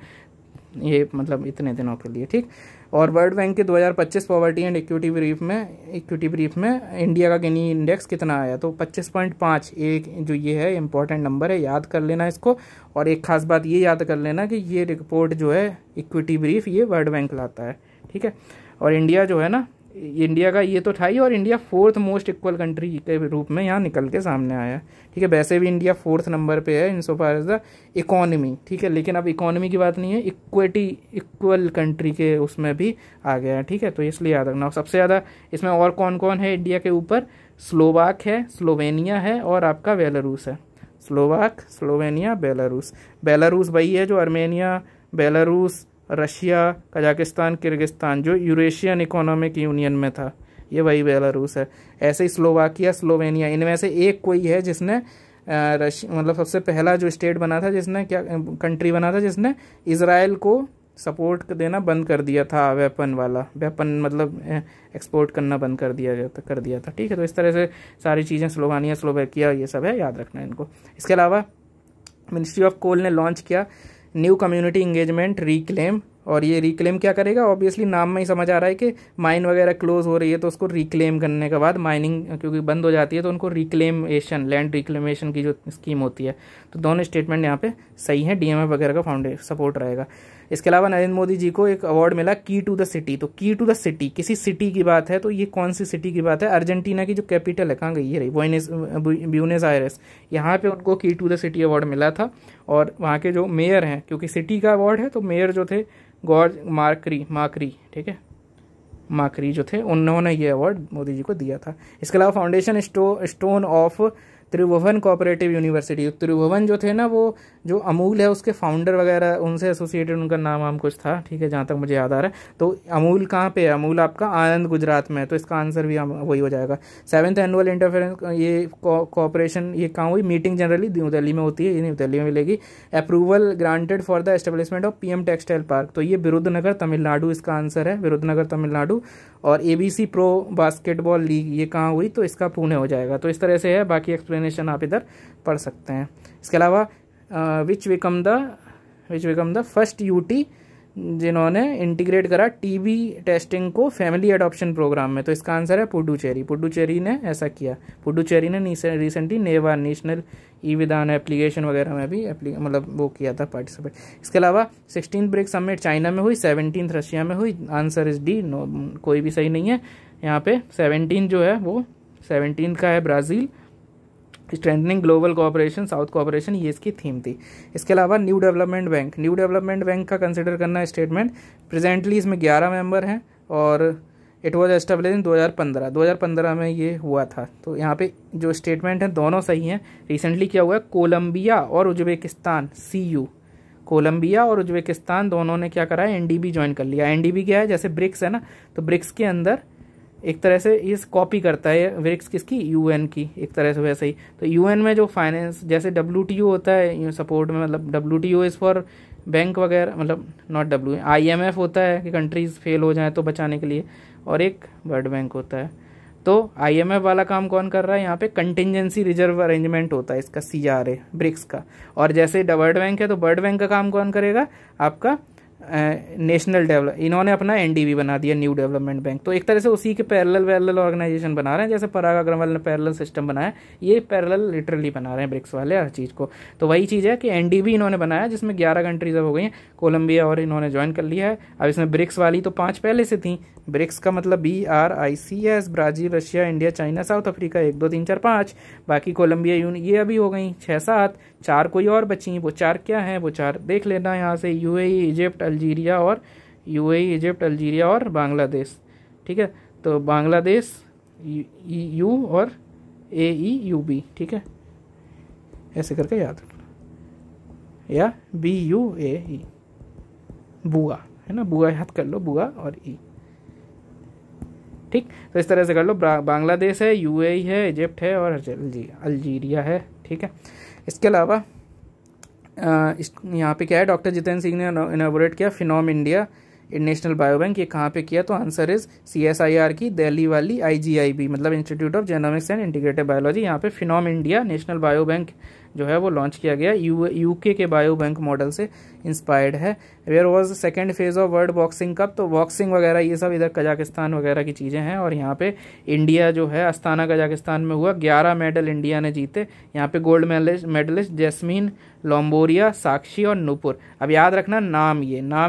ये मतलब इतने दिनों के लिए, ठीक। और वर्ल्ड बैंक के 2025 पॉवर्टी एंड इक्विटी ब्रीफ में इंडिया का गिनी इंडेक्स कितना आया? तो 25.5, एक जो ये है इंपॉर्टेंट नंबर है, याद कर लेना इसको। और एक खास बात ये याद कर लेना कि ये रिपोर्ट जो है इक्विटी ब्रीफ ये वर्ल्ड बैंक लाता है, ठीक है। और इंडिया जो है ना, इंडिया का ये तो था ही, और India 4th most equal country के रूप में यहाँ निकल के सामने आया, ठीक है। वैसे भी इंडिया 4th नंबर पे है इन so far as the economy, ठीक है, लेकिन अब इकोनॉमी की बात नहीं है, इक्वल कंट्री के उसमें भी आ गया है, ठीक है। तो इसलिए याद रखना। सबसे ज़्यादा इसमें और कौन कौन है इंडिया के ऊपर? स्लोवाक है, स्लोवेनिया है और आपका बेलारूस है। स्लोवाक, स्लोवेनिया, बेलारूस वही है जो Armenia, Belarus, Russia, Kazakhstan, Kyrgyzstan जो यूरेशियन इकोनॉमिक यूनियन में था, ये वही बेलारूस है। ऐसे ही स्लोवाकिया, स्लोवेनिया, इनमें से एक कोई है जिसने मतलब सबसे पहला जो स्टेट बना था, जिसने क्या कंट्री बना था, जिसने इजराइल को सपोर्ट देना बंद कर दिया था, वेपन मतलब एक्सपोर्ट करना बंद कर दिया था। ठीक है, तो इस तरह से सारी चीज़ें स्लोवानिया, स्लोवाकिया ये सब है, याद रखना है इनको। इसके अलावा मिनिस्ट्री ऑफ कोल ने लॉन्च किया न्यू कम्युनिटी इंगेजमेंट रिक्लेम। और ये रिक्लेम क्या करेगा, ऑब्वियसली नाम में ही समझ आ रहा है कि माइन वगैरह क्लोज हो रही है तो उसको रिक्लेम करने के बाद, माइनिंग क्योंकि बंद हो जाती है तो उनको रिक्लेमेशन, लैंड रिक्लेमेशन की जो स्कीम होती है। तो दोनों स्टेटमेंट यहाँ पे सही है, डीएमएफ वगैरह का फाउंडेशन सपोर्ट रहेगा। इसके अलावा नरेंद्र मोदी जी को एक अवार्ड मिला की टू द सिटी। तो की टू द सिटी, किसी सिटी की बात है, तो ये कौन सी सिटी की बात है, अर्जेंटीना की जो कैपिटल है, कहाँ गई ये रही, ब्यूनस आयरेस, यहाँ पे उनको की टू द सिटी अवार्ड मिला था। और वहाँ के जो मेयर हैं, क्योंकि सिटी का अवार्ड है तो मेयर जो थे गॉर्ज माकरी, ठीक है, माकरी जो थे, उन्होंने ये अवार्ड मोदी जी को दिया था। इसके अलावा foundation stone of Tribhuvan cooperative university. Tribhuvan जो थे ना, वो जो अमूल है उसके फाउंडर वगैरह, उनसे एसोसिएटेड उनका नाम कुछ था, ठीक है, जहाँ तक मुझे याद आ रहा है। तो अमूल कहाँ पे है, अमूल आपका आनंद गुजरात में है, तो इसका आंसर भी वही हो जाएगा। 7th एनुअल इंटरफेरेंस ये कोऑपरेशन, ये कहाँ हुई, मीटिंग जनरली न्यू दिल्ली में होती है, ये न्यू दिल्ली में मिलेगी। Approval granted for the establishment of PM textile park, तो ये विरुद्धनगर तमिलनाडु इसका आंसर है, विरुद्धनगर तमिलनाडु। और ABC प्रो बास्केटबॉल लीग ये कहाँ हुई, तो इसका पुणे हो जाएगा। तो इस तरह से है, बाकी एक्सप्लेनेशन आप इधर पढ़ सकते हैं। इसके अलावा विच बिकम द फर्स्ट यूटी जिन्होंने इंटीग्रेट करा टीबी टेस्टिंग को फैमिली एडॉप्शन प्रोग्राम में, तो इसका आंसर है पुडुचेरी ने ऐसा किया। पुडुचेरी ने रिसेंटली नेवा नेशनल ई विधान एप्लीकेशन वगैरह में भी मतलब वो किया था पार्टिसिपेट। इसके अलावा 16th ब्रिक्स समिट चाइना में हुई, 17th रशिया में हुई, आंसर इज डी, कोई भी सही नहीं है यहाँ पे। 17 जो है वो 17 का है Brazil. Strengthening global cooperation, south cooperation, ये इसकी थीम थी। इसके अलावा न्यू डेवलपमेंट बैंक का कंसिडर करना स्टेटमेंट। प्रेजेंटली इसमें 11 मेंबर हैं और इट वॉज एस्टेब्लिश इन 2015 में ये हुआ था। तो यहाँ पे जो स्टेटमेंट है दोनों सही हैं। रिसेंटली क्या हुआ है, कोलंबिया और उज्बेकिस्तान, कोलंबिया और उज्बेकिस्तान दोनों ने क्या करा है, NDB ज्वाइन कर लिया। NDB क्या है, जैसे ब्रिक्स है ना, तो ब्रिक्स के अंदर एक तरह से इस कॉपी करता है ब्रिक्स किसकी, UN की, एक तरह से वैसे ही। तो UN में जो फाइनेंस, जैसे WTO होता है सपोर्ट में, मतलब WTO इज़ फॉर बैंक वगैरह, मतलब नॉट IMF होता है कि कंट्रीज फेल हो जाए तो बचाने के लिए, और एक वर्ल्ड बैंक होता है। तो IMF वाला काम कौन कर रहा है यहाँ पे, कंटिजेंसी रिजर्व अरेंजमेंट होता है इसका, CRA ब्रिक्स का। और जैसे वर्ल्ड बैंक है तो वर्ल्ड बैंक का काम कौन करेगा, आपका नेशनल डेवलप, इन्होंने अपना NDB बना दिया, न्यू डेवलपमेंट बैंक। तो एक तरह से उसी के पैरेलल ऑर्गेनाइजेशन बना रहे हैं, जैसे पराग अग्रवाल ने पैरेलल सिस्टम बनाया, ये पैरेलल लिटरली बना रहे हैं ब्रिक्स वाले हर चीज़ को। तो वही चीज़ है कि NDB इन्होंने बनाया जिसमें 11 कंट्रीज अब हो गई हैं, कोलंबिया और इन्होंने ज्वाइन कर लिया है। अब इसमें ब्रिक्स वाली तो 5 पहले से थी, ब्रिक्स का मतलब BRICS, Brazil, Russia, India, China, south Africa, 1 2 3 4 5, बाकी कोलंबिया ये अभी हो गई 6 7, 4 कोई और बची। वो 4 क्या हैं, वो 4 देख लेना यहाँ से, UAE, इजिप्ट, अल्जीरिया और बांग्लादेश। ठीक है, तो बांग्लादेश EU और AEUB, ठीक है, ऐसे करके याद रखना, या BUAE, बुआ है ना, बुआ याद कर लो, बुआ और E, ठीक। तो इस तरह से कर लो, बांग्लादेश है, UAE है, इजिप्ट है और अल्जीरिया है, ठीक है। इसके अलावा यहाँ पे क्या है, डॉक्टर जितेंद्र सिंह ने इनॉग्रेट किया फिनोम इंडिया नेशनल बायो बैंक। ये कहाँ पे किया, तो आंसर इज CSIR की दिल्ली वाली IGIB, मतलब institute of genomics and integrated biology. यहाँ पे phenome India national bio bank जो है वो लॉन्च किया गया, UK के बायो बैंक मॉडल से इंस्पायर्ड है। Where was second phase of world boxing cup, तो बॉक्सिंग वगैरह ये सब इधर कजाकिस्तान वगैरह की चीज़ें हैं। और यहाँ पे इंडिया जो है अस्ताना कजाकिस्तान में हुआ, 11 मेडल इंडिया ने जीते। यहाँ पे गोल्ड मेडलिस्ट जैस्मीन लोम्बोरिया, साक्षी और नूपुर। अब याद रखना नाम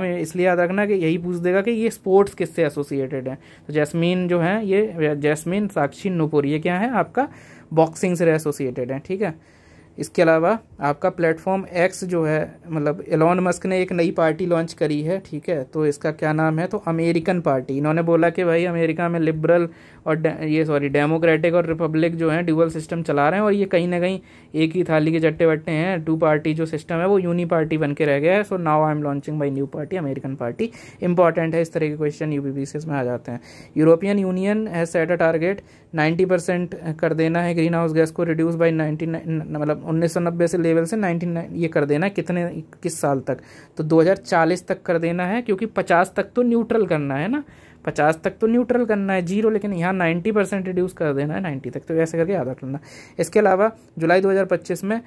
इसलिए याद रखना कि यही पूछ देगा कि ये स्पोर्ट्स किससे एसोसिएटेड है। तो जैस्मीन जो है, ये जैस्मीन, साक्षी, नूपुर, ये क्या है आपका बॉक्सिंग से एसोसिएटेड है, ठीक है। इसके अलावा आपका प्लेटफॉर्म एक्स जो है, मतलब एलॉन मस्क ने एक नई पार्टी लॉन्च करी है, ठीक है, तो इसका क्या नाम है, तो अमेरिकन पार्टी। इन्होंने बोला कि भाई अमेरिका में लिबरल और डेमोक्रेटिक और रिपब्लिक जो है ड्यूअल सिस्टम चला रहे हैं, और ये कहीं ना कहीं एक ही थाली के चट्टे बट्टे हैं। 2 पार्टी जो सिस्टम है वो यूनी पार्टी बन के रह गया है। So now I am launching my new party, American party. Important है, इस तरह के क्वेश्चन यूपीपीसीएस में आ जाते हैं। European union has set a target 90% कर देना है ग्रीन हाउस गैस को रिड्यूस बाई मतलब 1990 से लेवल से 99 ये कर देना है, किस साल तक, तो 2040 तक कर देना है, क्योंकि 50 तक तो न्यूट्रल करना है ना, 50 तक तो न्यूट्रल करना है, 0, लेकिन यहाँ 90% रिड्यूस कर देना है 90 तक, तो ऐसे करके याद रखना। इसके अलावा जुलाई 2025 में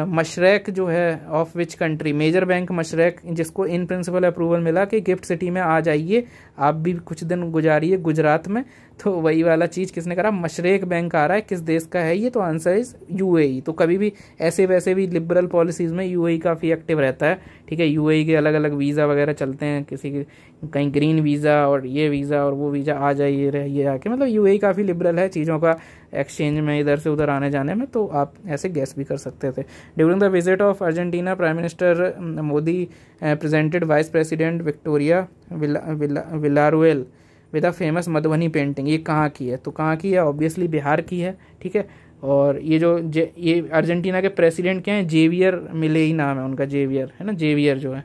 मशरक जो है of which country, major bank Mashreq, जिसको इन प्रिंसिपल अप्रूवल मिला कि गिफ्ट सिटी में आ जाइए, आप भी कुछ दिन गुजारिए गुजरात में, तो वही वाला चीज़ किसने करा, मशरक बैंक आ रहा है। किस देश का है ये, तो आंसर इज यूएई। तो कभी भी ऐसे वैसे भी लिबरल पॉलिसीज़ में यूएई काफ़ी एक्टिव रहता है, ठीक है। यूएई के अलग अलग वीज़ा वगैरह चलते हैं, किसी के कहीं ग्रीन वीज़ा और ये वीज़ा और वो वीज़ा, आ जाइए रहिए आके, मतलब यूएई काफ़ी लिबरल है चीज़ों का एक्सचेंज में, इधर से उधर आने जाने में, तो आप ऐसे गैस भी कर सकते थे। During the visit of Argentina, prime minister Modi presented vice president Victoria Villarruel with a famous Madhubani painting. ये कहाँ की है, तो कहाँ की है, ऑब्वियसली बिहार की है, ठीक है। और ये जो ये अर्जेंटीना के प्रेसिडेंट क्या हैं, जेवियर मिलेई नाम है उनका, जेवियर है ना, जेवियर जो है,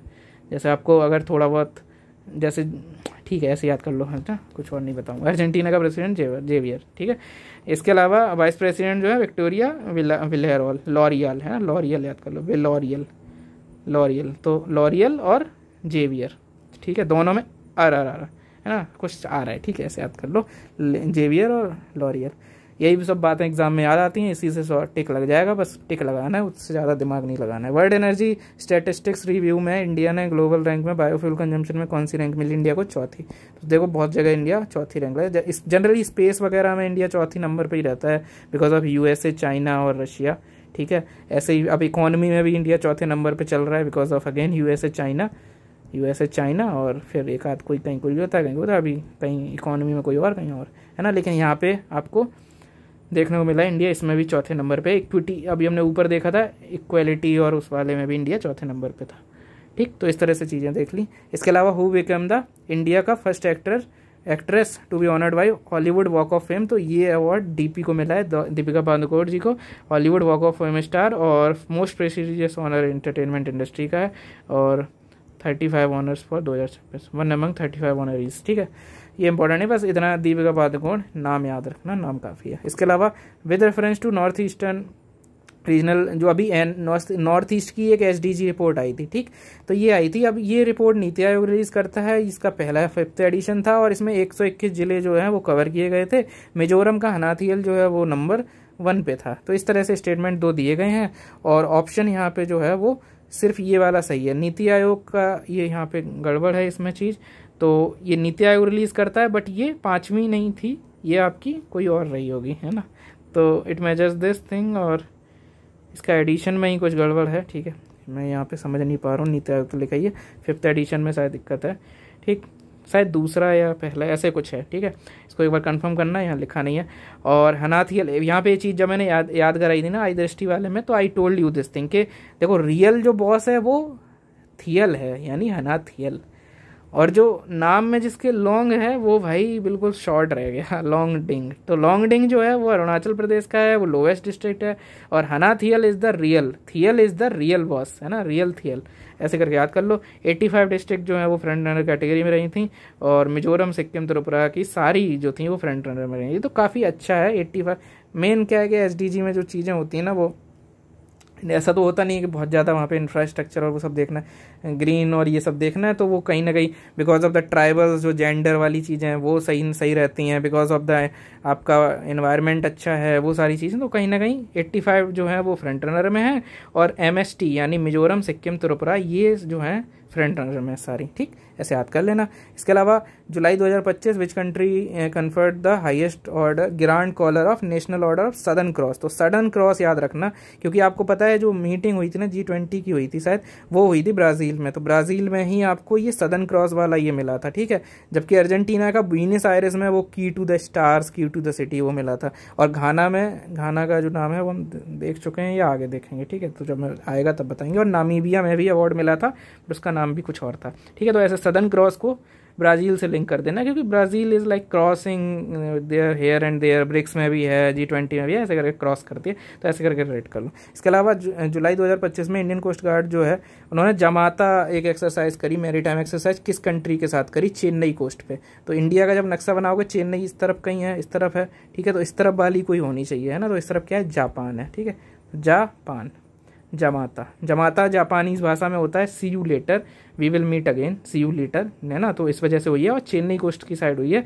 जैसे आपको अगर थोड़ा बहुत जैसे, ठीक है, ऐसे याद कर लो, है ना, कुछ और नहीं बताऊंगा। अर्जेंटीना का प्रेसिडेंट जेवियर, ठीक है। इसके अलावा वाइस प्रेसिडेंट जो है विक्टोरिया विलेरोल, लॉरियल है ना, लॉरियल याद कर लो, लॉरियल, तो लॉरियल और जेवियर, ठीक है, दोनों में आर है ना, कुछ आ रहा है, ठीक है, ऐसे याद कर लो, जेवियर और लॉरियल। यही सब बातें एग्जाम में याद आती हैं, इसी से टिक लग जाएगा, बस टिक लगाना है, उससे ज़्यादा दिमाग नहीं लगाना है। वर्ल्ड एनर्जी स्टैटिस्टिक्स रिव्यू में इंडिया ने ग्लोबल रैंक में बायोफ्यूल कंजम्पशन में कौन सी रैंक मिली इंडिया को, चौथी। तो देखो बहुत जगह इंडिया चौथी रैंक है, जनरली स्पेस वगैरह में इंडिया चौथी नंबर पर ही रहता है, बिकॉज ऑफ यूएसए, चाइना और रशिया, ठीक है। ऐसे ही अब इकोनॉमी में भी इंडिया चौथे नंबर पर चल रहा है, because of again USA China, और फिर एक आध कोई कहीं कोई होता है, कहीं होता है, अभी कहीं इकोनॉमी में कोई और, कहीं और, है ना। लेकिन यहाँ पे आपको देखने को मिला इंडिया इसमें भी चौथे नंबर पे। इक्विटी अभी हमने ऊपर देखा था, इक्वालिटी और उस वाले में भी इंडिया चौथे नंबर पे था, ठीक। तो इस तरह से चीज़ें देख ली। इसके अलावा हु बिकम द इंडिया का first actress to be honoured by Hollywood walk of fame, तो ये अवार्ड डीपी को मिला है, दीपिका पादुकोण जी को, Hollywood walk of fame star, और most prestigious honour entertainment industry का है, और 35 ऑनर्स फॉर 2026, 1 अमंग 35 ऑनरीज, ठीक है। ये इंपॉर्टेंट है, बस इतना दीपिका पादुकोण नाम याद रखना, नाम काफ़ी है। इसके अलावा with reference to north eastern regional, जो अभी नॉर्थ ईस्ट की एक एसडीजी रिपोर्ट आई थी, ठीक, तो ये आई थी। अब ये रिपोर्ट नीति आयोग रिलीज करता है, इसका पहला 5th एडिशन था, और इसमें 121 जिले जो हैं वो कवर किए गए थे। मिजोरम का हनाथियल जो है वो नंबर 1 पे था। तो इस तरह से स्टेटमेंट 2 दिए गए हैं, और ऑप्शन यहाँ पे जो है वो सिर्फ ये वाला सही है। नीति आयोग का ये यहाँ पे गड़बड़ है इसमें चीज़, तो ये नीति आयोग रिलीज करता है, बट ये 5वीं नहीं थी, ये आपकी कोई और रही होगी, है ना। तो इट मेजर्स दिस थिंग, और इसका एडिशन में ही कुछ गड़बड़ है, ठीक है, मैं यहाँ पे समझ नहीं पा रहा हूँ। नीति आयोग तो लिखा ही है, 5th एडिशन में शायद दिक्कत है, ठीक, शायद दूसरा या पहला ऐसे कुछ है, ठीक है। इसको एक बार कंफर्म करना, यहाँ लिखा नहीं है। और हनाथियल, यहाँ पे ये चीज़ जब मैंने याद कराई थी ना आई दृष्टि वाले में, तो I told you this thing कि देखो रियल जो बॉस है वो थियल है, यानी हनाथियल, और जो नाम में जिसके लॉन्ग है वो भाई बिल्कुल शॉर्ट रह गया, लॉन्ग डिंग। तो लॉन्ग डिंग जो है वो अरुणाचल प्रदेश का है, वो लोवेस्ट डिस्ट्रिक्ट है, और हनाथियल इज द रियल बॉस, है ना, रियल थियल, ऐसे करके याद कर लो। 85 डिस्ट्रिक्ट जो है वो फ्रंट रनर कैटेगरी में रही थी, और मिजोरम, सिक्किम, त्रिपुरा की सारी जो थी वो फ्रंट रनर में रही। तो काफ़ी अच्छा है 85। मेन क्या है कि एसडीजी में जो चीज़ें होती हैं ना, वो ऐसा तो होता नहीं है कि बहुत ज़्यादा वहाँ पे इंफ्रास्ट्रक्चर और वो सब देखना है, ग्रीन और ये सब देखना है, तो वो कहीं ना कहीं बिकॉज ऑफ द ट्राइबल्स, जो जेंडर वाली चीज़ें हैं वो सही रहती हैं, बिकॉज ऑफ द आपका एनवायरनमेंट अच्छा है, वो सारी चीज़ें, तो कहीं ना कहीं 85 जो है वो फ्रंट रनर में है। और MST यानी मिजोरम, सिक्किम, त्रिपुरा, ये जो है फ्रंट रनर में सारी, ठीक, ऐसे याद कर लेना। इसके अलावा जुलाई 2025 which country conferred the highest order grand collar of national order of southern cross. तो सदर्न क्रॉस याद रखना, क्योंकि आपको पता है जो मीटिंग हुई थी ना G20 की हुई थी शायद, वो हुई थी ब्राज़ील में, तो ब्राज़ील में ही आपको ये सदर्न क्रॉस वाला ये मिला था, ठीक है। जबकि अर्जेंटीना का ब्यूनस आयर्स में वो की टू द स्टार्स, की टू द सिटी वो मिला था। और घाना में, घाना का जो नाम है वो हम देख चुके हैं या आगे देखेंगे, ठीक है, तो जब आएगा तब बताएंगे। और नामीबिया में भी अवार्ड मिला था, पर उसका नाम भी कुछ और था, ठीक है। तो ऐसे सदर्न क्रॉस को ब्राज़ील से लिंक कर देना, क्योंकि Brazil is like crossing there here and there, BRICS में भी है, G20 में भी है, ऐसे करके क्रॉस करती है, तो ऐसे करके रेट कर लो। इसके अलावा जुलाई 2025 में इंडियन कोस्ट गार्ड जो है उन्होंने जमाता एक एक्सरसाइज करी, मैरीटाइम एक्सरसाइज, किस कंट्री के साथ करी? चेन्नई कोस्ट पे। तो इंडिया का जब नक्शा बनाओगे चेन्नई इस तरफ कहीं है, इस तरफ है, ठीक है, तो इस तरफ वाली कोई होनी चाहिए, है ना। तो इस तरफ क्या है? जापान है, ठीक है, जापान। जमाता, जमाता जापानीज भाषा में होता है see you later, we will meet again, see you later, है ना। तो इस वजह से हुई है, और चेन्नई कोस्ट की साइड हुई है।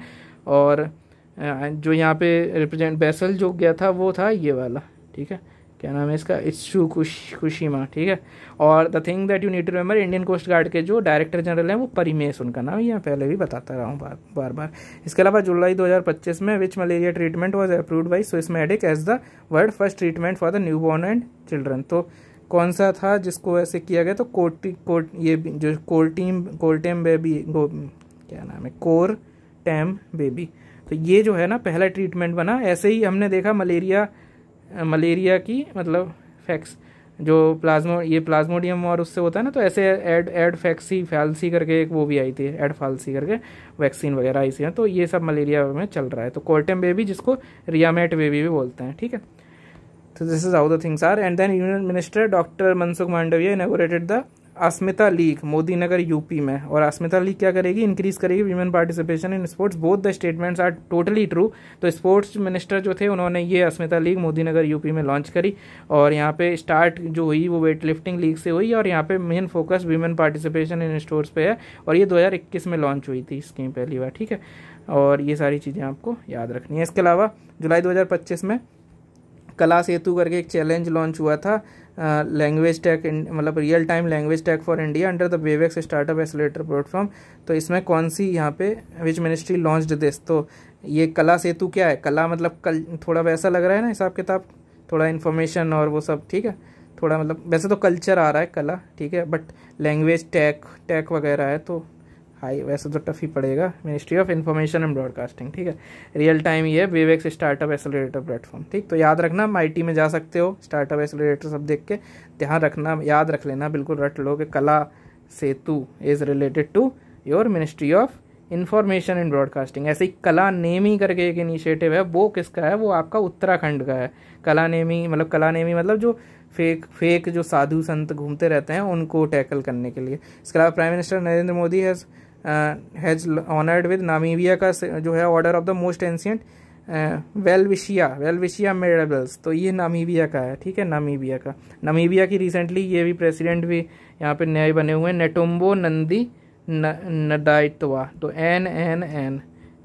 और जो यहाँ पे रिप्रेजेंट बेसल जो गया था वो था ये वाला, ठीक है, क्या नाम है इसका? इत्सु कुशिमा, ठीक है। और the thing that you need to remember, Indian coast guard के जो डायरेक्टर जनरल हैं वो परिमेश उनका नाम, ये पहले भी बताता रहा हूँ बार बार। इसके अलावा जुलाई 2025 में which malaria treatment was approved by Swissmedic as the world first treatment for the newborn and children. तो कौन सा था जिसको ऐसे किया गया? तो ये जो कोल्टेम बेबी, क्या नाम है, कोरटेम बेबी। तो ये जो है ना पहला ट्रीटमेंट बना। ऐसे ही हमने देखा मलेरिया की मतलब फैक्स, जो प्लाज्मोडियम और उससे होता है ना, तो ऐसे एड फैल्सी करके एक वो भी आई थी, एड फाल्सी करके वैक्सीन वगैरह आई थी, तो ये सब मलेरिया में चल रहा है। तो कोल्टेम बेबी जिसको रियामेट बेबी भी बोलते हैं, ठीक है। तो this is how the things are. And then union minister doctor Mansukh Mandaviya inaugurated the Asmita league Modi Nagar UP में। और अस्मिता लीग क्या करेगी? इंक्रीज करेगी women participation in sports. Both the statements are totally true. तो स्पोर्ट्स मिनिस्टर जो थे उन्होंने ये अस्मिता लीग मोदी नगर यूपी में लॉन्च करी, और यहाँ पे स्टार्ट जो हुई वो वेट लिफ्टिंग लीग से हुई, और यहाँ पे main focus women participation in sports पे है। और ये 2021 में लॉन्च हुई थी स्कीम पहली बार, ठीक है। और ये सारी चीज़ें आपको याद रखनी है। इसके अलावा जुलाई 2025 में कला सेतु करके एक चैलेंज लॉन्च हुआ था, लैंग्वेज टेक, मतलब real time language tech for India under the WaveX startup accelerator platform. तो इसमें कौन सी यहाँ पे विच मिनिस्ट्री लॉन्च्ड दिस? तो ये कला सेतु क्या है? कला मतलब थोड़ा वैसा लग रहा है ना हिसाब किताब, थोड़ा इन्फॉर्मेशन और वो सब, ठीक है, थोड़ा मतलब वैसे तो कल्चर आ रहा है कला, ठीक है, बट लैंग्वेज टेक वगैरह है, तो हाई वैसे तो टफ ही पड़ेगा। Ministry of information and broadcasting, ठीक है, रियल टाइम ये वेवेक्स स्टार्टअप एक्सेलरेटर प्लेटफॉर्म, ठीक। तो याद रखना, MIT में जा सकते हो, स्टार्टअप एक्सेलरेटर सब देख के ध्यान रखना, याद रख लेना, बिल्कुल रट लो कि Kala Setu is related to your ministry of information and broadcasting. ऐसे ही कला नेमी करके एक इनिशिएटिव है, वो किसका है? वो आपका उत्तराखंड का है। कला नेमी मतलब जो फेक जो साधु संत घूमते रहते हैं उनको टैकल करने के लिए। इसके अलावा prime minister Narendra Modi has honoured with Namibia का जो है order of the most ancient welwitschia medals. तो ये नामीबिया का है, ठीक है, नामीबिया की रिसेंटली ये भी प्रेसिडेंट भी यहाँ पे नए बने हुए हैं, नेटुम्बो नंदी नडाइटवा। तो NNN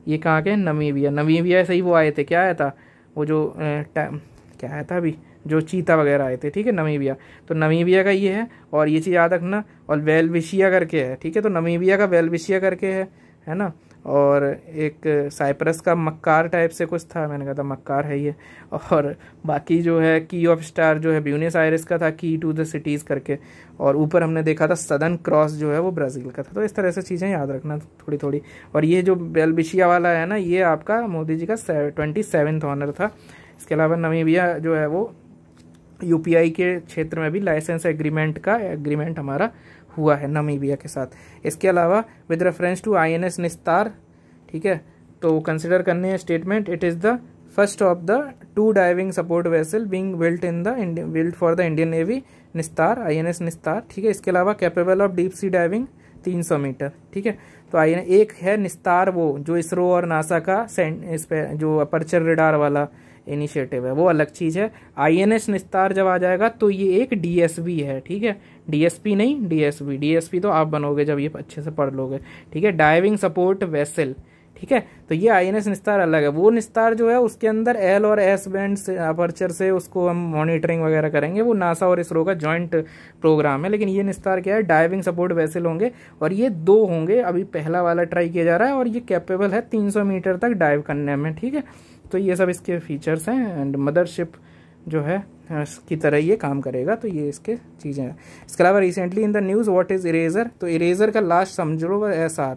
ये कहाँ के? नमीबिया से ही वो आए थे, क्या आया था वो जो क्या आया था अभी, जो चीता वगैरह आए थे, ठीक है, नमीबिया। तो नमीबिया का ये है, और ये चीज़ याद रखना। और वेलविशिया करके है, ठीक है, तो नमीबिया का वेलविशिया करके है ना। और एक साइप्रस का मक्कार टाइप से कुछ था, मैंने कहा था मक्कार है ये। और बाकी जो है की ऑफ स्टार जो है ब्यूनस आयर्स का था, की टू द सिटीज़ करके। और ऊपर हमने देखा था सदर्न क्रॉस जो है वो ब्राज़ील का था। तो इस तरह से चीज़ें याद रखना थोड़ी थोड़ी। और ये जो वेलविशिया वाला है ना, ये आपका मोदी जी का 27वां ऑनर था। इसके अलावा नमीबिया जो है वो UPI के क्षेत्र में भी लाइसेंस एग्रीमेंट हमारा हुआ है नमीबिया के साथ। इसके अलावा with reference to INS Nistar, ठीक है, तो कंसिडर करने हैं statement, it is the first of the 2 diving support vessel being built for the Indian navy, Nistar, INS Nistar, ठीक है। इसके अलावा capable of deep sea diving 300 metre, ठीक है। तो एक है निस्तार, वो जो इसरो और नासा का इस पे जो अपर्चर रेडार वाला इनिशिएटिव है, वो अलग चीज़ है। INS निस्तार जब आ जाएगा तो ये एक DSV है, ठीक है, DSP नहीं DSV तो आप बनोगे जब ये अच्छे से पढ़ लोगे, ठीक है। डाइविंग सपोर्ट वेसल, ठीक है। तो ये INS निस्तार अलग है। वो निस्तार जो है उसके अंदर L और S बैंड से अपर्चर से उसको हम मॉनिटरिंग वगैरह करेंगे, वो नासा और इसरो का जॉइंट प्रोग्राम है। लेकिन ये निस्तार क्या है, डाइविंग सपोर्ट वेसल होंगे और ये 2 होंगे। अभी पहला वाला ट्राई किया जा रहा है और ये कैपेबल है 300 मीटर तक डाइव करने में, ठीक है। तो ये सब इसके फीचर्स हैं एंड मदरशिप जो है की तरह ये काम करेगा। तो ये इसके चीज़ें हैं। इसके अलावा recently in the news what is eraser, तो इरेजर का लास्ट समझ लो SR,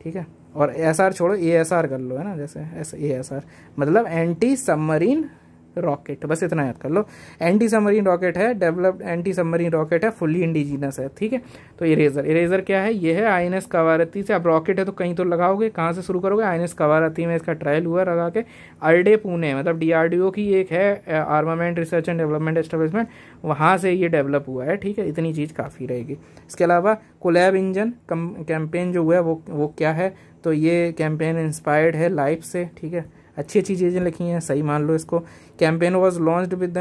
ठीक है। और SR छोड़ो, ASR कर लो, है ना, जैसे ASR मतलब एंटी सबमरीन रॉकेट, बस इतना याद कर लो। एंटी सबमरीन रॉकेट है, डेवलप्ड एंटी सबमरीन रॉकेट है, फुली इंडिजिनस है, ठीक है। तो इरेजर क्या है, ये है INS कवारती से। अब रॉकेट है तो कहीं तो लगाओगे, कहाँ से शुरू करोगे, INS कवारती में इसका ट्रायल हुआ लगा के। अर्डे पुणे मतलब DRDO की एक है armament research and development establishment, वहाँ से ये डेवलप हुआ है, ठीक है। इतनी चीज़ काफ़ी रहेगी। इसके अलावा कोलैब इंजन कैंपेन जो हुआ है वो क्या है, तो ये कैंपेन इंस्पायर्ड है लाइफ से, ठीक है। अच्छी अच्छी चीज़ें लिखी हैं, सही मान लो इसको। Campaign was launched with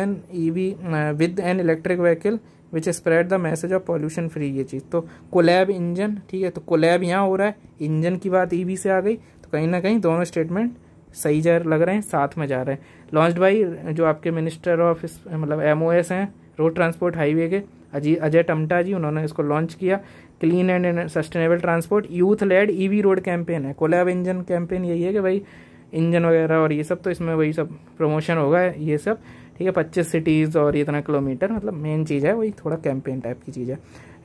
an electric vehicle which spread the message of pollution free, ये चीज़। तो कोलैब इंजन, ठीक है। तो कोलैब यहाँ हो रहा है, इंजन की बात EV से आ गई, तो कहीं ना कहीं दोनों स्टेटमेंट सही लग रहे हैं, साथ में जा रहे हैं। लॉन्च्ड बाई जो आपके मिनिस्टर ऑफ मतलब MOS हैं, रोड ट्रांसपोर्ट हाईवे के अजय टमटा जी, उन्होंने इसको लॉन्च किया। Clean and sustainable transport youth led EV road campaign है। कोलैब इंजन कैंपेन यही है कि भाई इंजन वगैरह और ये सब, तो इसमें वही सब प्रमोशन होगा ये सब, ठीक है। 25 सिटीज़ और इतना किलोमीटर, मतलब मेन चीज़ है वही, थोड़ा कैंपेन टाइप की चीज़ है।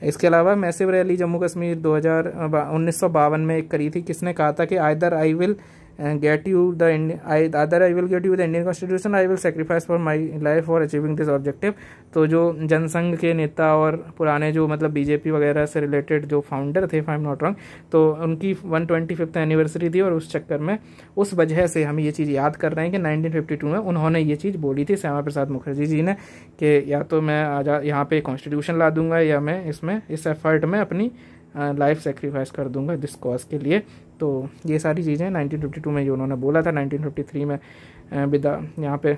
इसके अलावा मैसिव रैली जम्मू कश्मीर 1952 में एक करी थी। किसने कहा था कि either I will get you the Indian constitution, I will sacrifice for my life for achieving this objective. तो जो जनसंघ के नेता और पुराने जो मतलब BJP वगैरह से रिलेटेड जो फाउंडर थे, if I am not wrong, तो उनकी 125th एनिवर्सरी थी और उस चक्कर में उस वजह से हम ये चीज़ याद कर रहे हैं कि 1952 में उन्होंने ये चीज़ बोली थी, श्यामा प्रसाद मुखर्जी जी ने, कि या तो मैं यहाँ पे कॉन्स्टिट्यूशन ला दूंगा या मैं इस एफर्ट में अपनी लाइफ सेक्रीफाइस कर दूंगा दिस कॉज के लिए। तो ये सारी चीज़ें 1952 में जो उन्होंने बोला था। 1953 में विदा यहाँ पे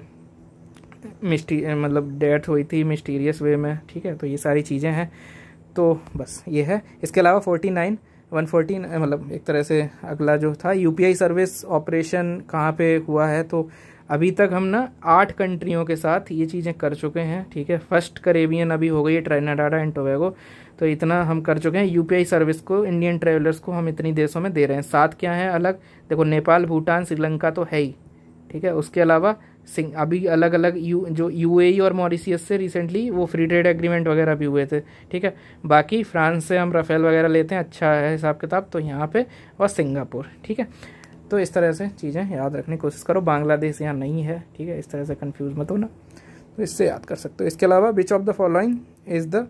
मतलब डेथ हुई थी मिस्टीरियस वे में, ठीक है। तो ये सारी चीज़ें हैं, तो बस ये है। इसके अलावा 114 मतलब एक तरह से अगला जो था UPI सर्विस ऑपरेशन कहाँ पे हुआ है, तो अभी तक हम ना 8 कंट्रियों के साथ ये चीज़ें कर चुके हैं, ठीक है। फर्स्ट कैरेबियन अभी हो गई है, ट्रिनिडाड एंड टोबैगो, तो इतना हम कर चुके हैं। UPI सर्विस को इंडियन ट्रेवलर्स को हम इतनी देशों में दे रहे हैं। 7 क्या है अलग, देखो नेपाल, भूटान, श्रीलंका तो है ही, ठीक है। उसके अलावा अभी अलग अलग जो UAE और मॉरिशियस से रिसेंटली वो फ्री ट्रेड एग्रीमेंट वगैरह भी हुए थे, ठीक है। बाकी फ्रांस से हम राफेल वगैरह लेते हैं, अच्छा है हिसाब किताब, तो यहाँ पे, और सिंगापुर, ठीक है। तो इस तरह से चीज़ें याद रखने की कोशिश करो। बांग्लादेश यहाँ नहीं है, ठीक है, इस तरह से कंफ्यूज मत होना, तो इससे याद कर सकते हो। इसके अलावा which of the following is the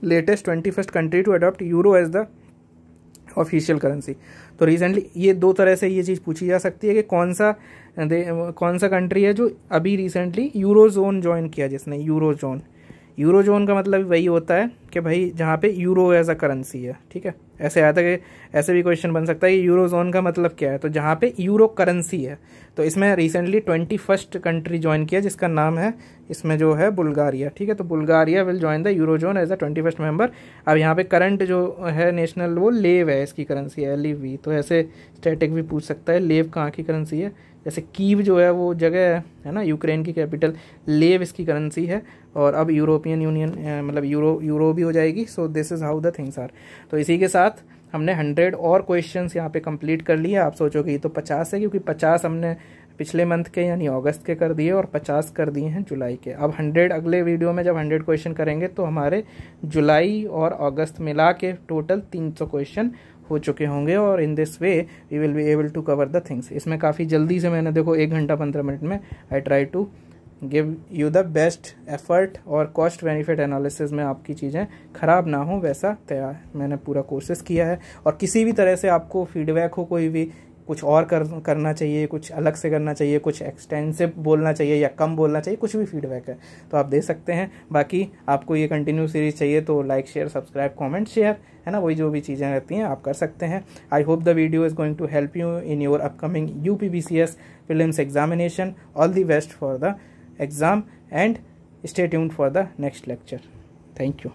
latest 21st country to adopt euro as the official currency. तो रिसेंटली ये 2 तरह से ये चीज़ पूछी जा सकती है कि कौन सा कंट्री है जो अभी रिसेंटली यूरो जोन ज्वाइन किया, जिसने यूरो जोन का मतलब वही होता है कि भाई जहाँ पे यूरो एज अ करेंसी है, ठीक है। ऐसे आता है कि ऐसे भी क्वेश्चन बन सकता है कि यूरो जोन का मतलब क्या है, तो जहाँ पे यूरो करेंसी है। तो इसमें रिसेंटली 21st कंट्री ज्वाइन किया, जिसका नाम है इसमें जो है बुल्गारिया, ठीक है। तो Bulgaria will join the euro zone as a 21st member. अब यहाँ पे करंट जो है नेशनल, वो लेव है, इसकी करेंसी है LEV। तो ऐसे स्टैटिक भी पूछ सकता है, लेव कहाँ की करेंसी है, जैसे कीव जो है वो जगह है ना, यूक्रेन की कैपिटल, लेव इसकी करेंसी है। और अब यूरोपियन यूनियन मतलब यूरो भी हो जाएगी। So this is how the things are. तो इसी के साथ हमने 100 और क्वेश्चंस यहाँ पे कंप्लीट कर लिए। आप सोचोगे ये तो 50 है, क्योंकि 50 हमने पिछले मंथ के यानी अगस्त के कर दिए और 50 कर दिए हैं जुलाई के। अब 100 अगले वीडियो में जब 100 क्वेश्चन करेंगे तो हमारे जुलाई और अगस्त मिला के टोटल 300 क्वेश्चन हो चुके होंगे, और in this way we will be able to cover the things. इसमें काफ़ी जल्दी से मैंने देखो 1 घंटा 15 मिनट में I try to give you the best effort, और कॉस्ट बेनिफिट एनालिसिस में आपकी चीज़ें ख़राब ना हो वैसा तैयार मैंने पूरा कोशिश किया है। और किसी भी तरह से आपको फीडबैक हो, कोई भी कुछ और करना चाहिए, कुछ अलग से करना चाहिए, कुछ एक्सटेंसिव बोलना चाहिए या कम बोलना चाहिए, कुछ भी फीडबैक है तो आप दे सकते हैं। बाकी आपको ये कंटिन्यू सीरीज चाहिए तो like share subscribe comment share, है ना, वही जो भी चीज़ें रहती हैं आप कर सकते हैं। I hope the video is going to help you in your upcoming UPPCS prelims examination. All the best for the exam and stay tuned for the next lecture. Thank you.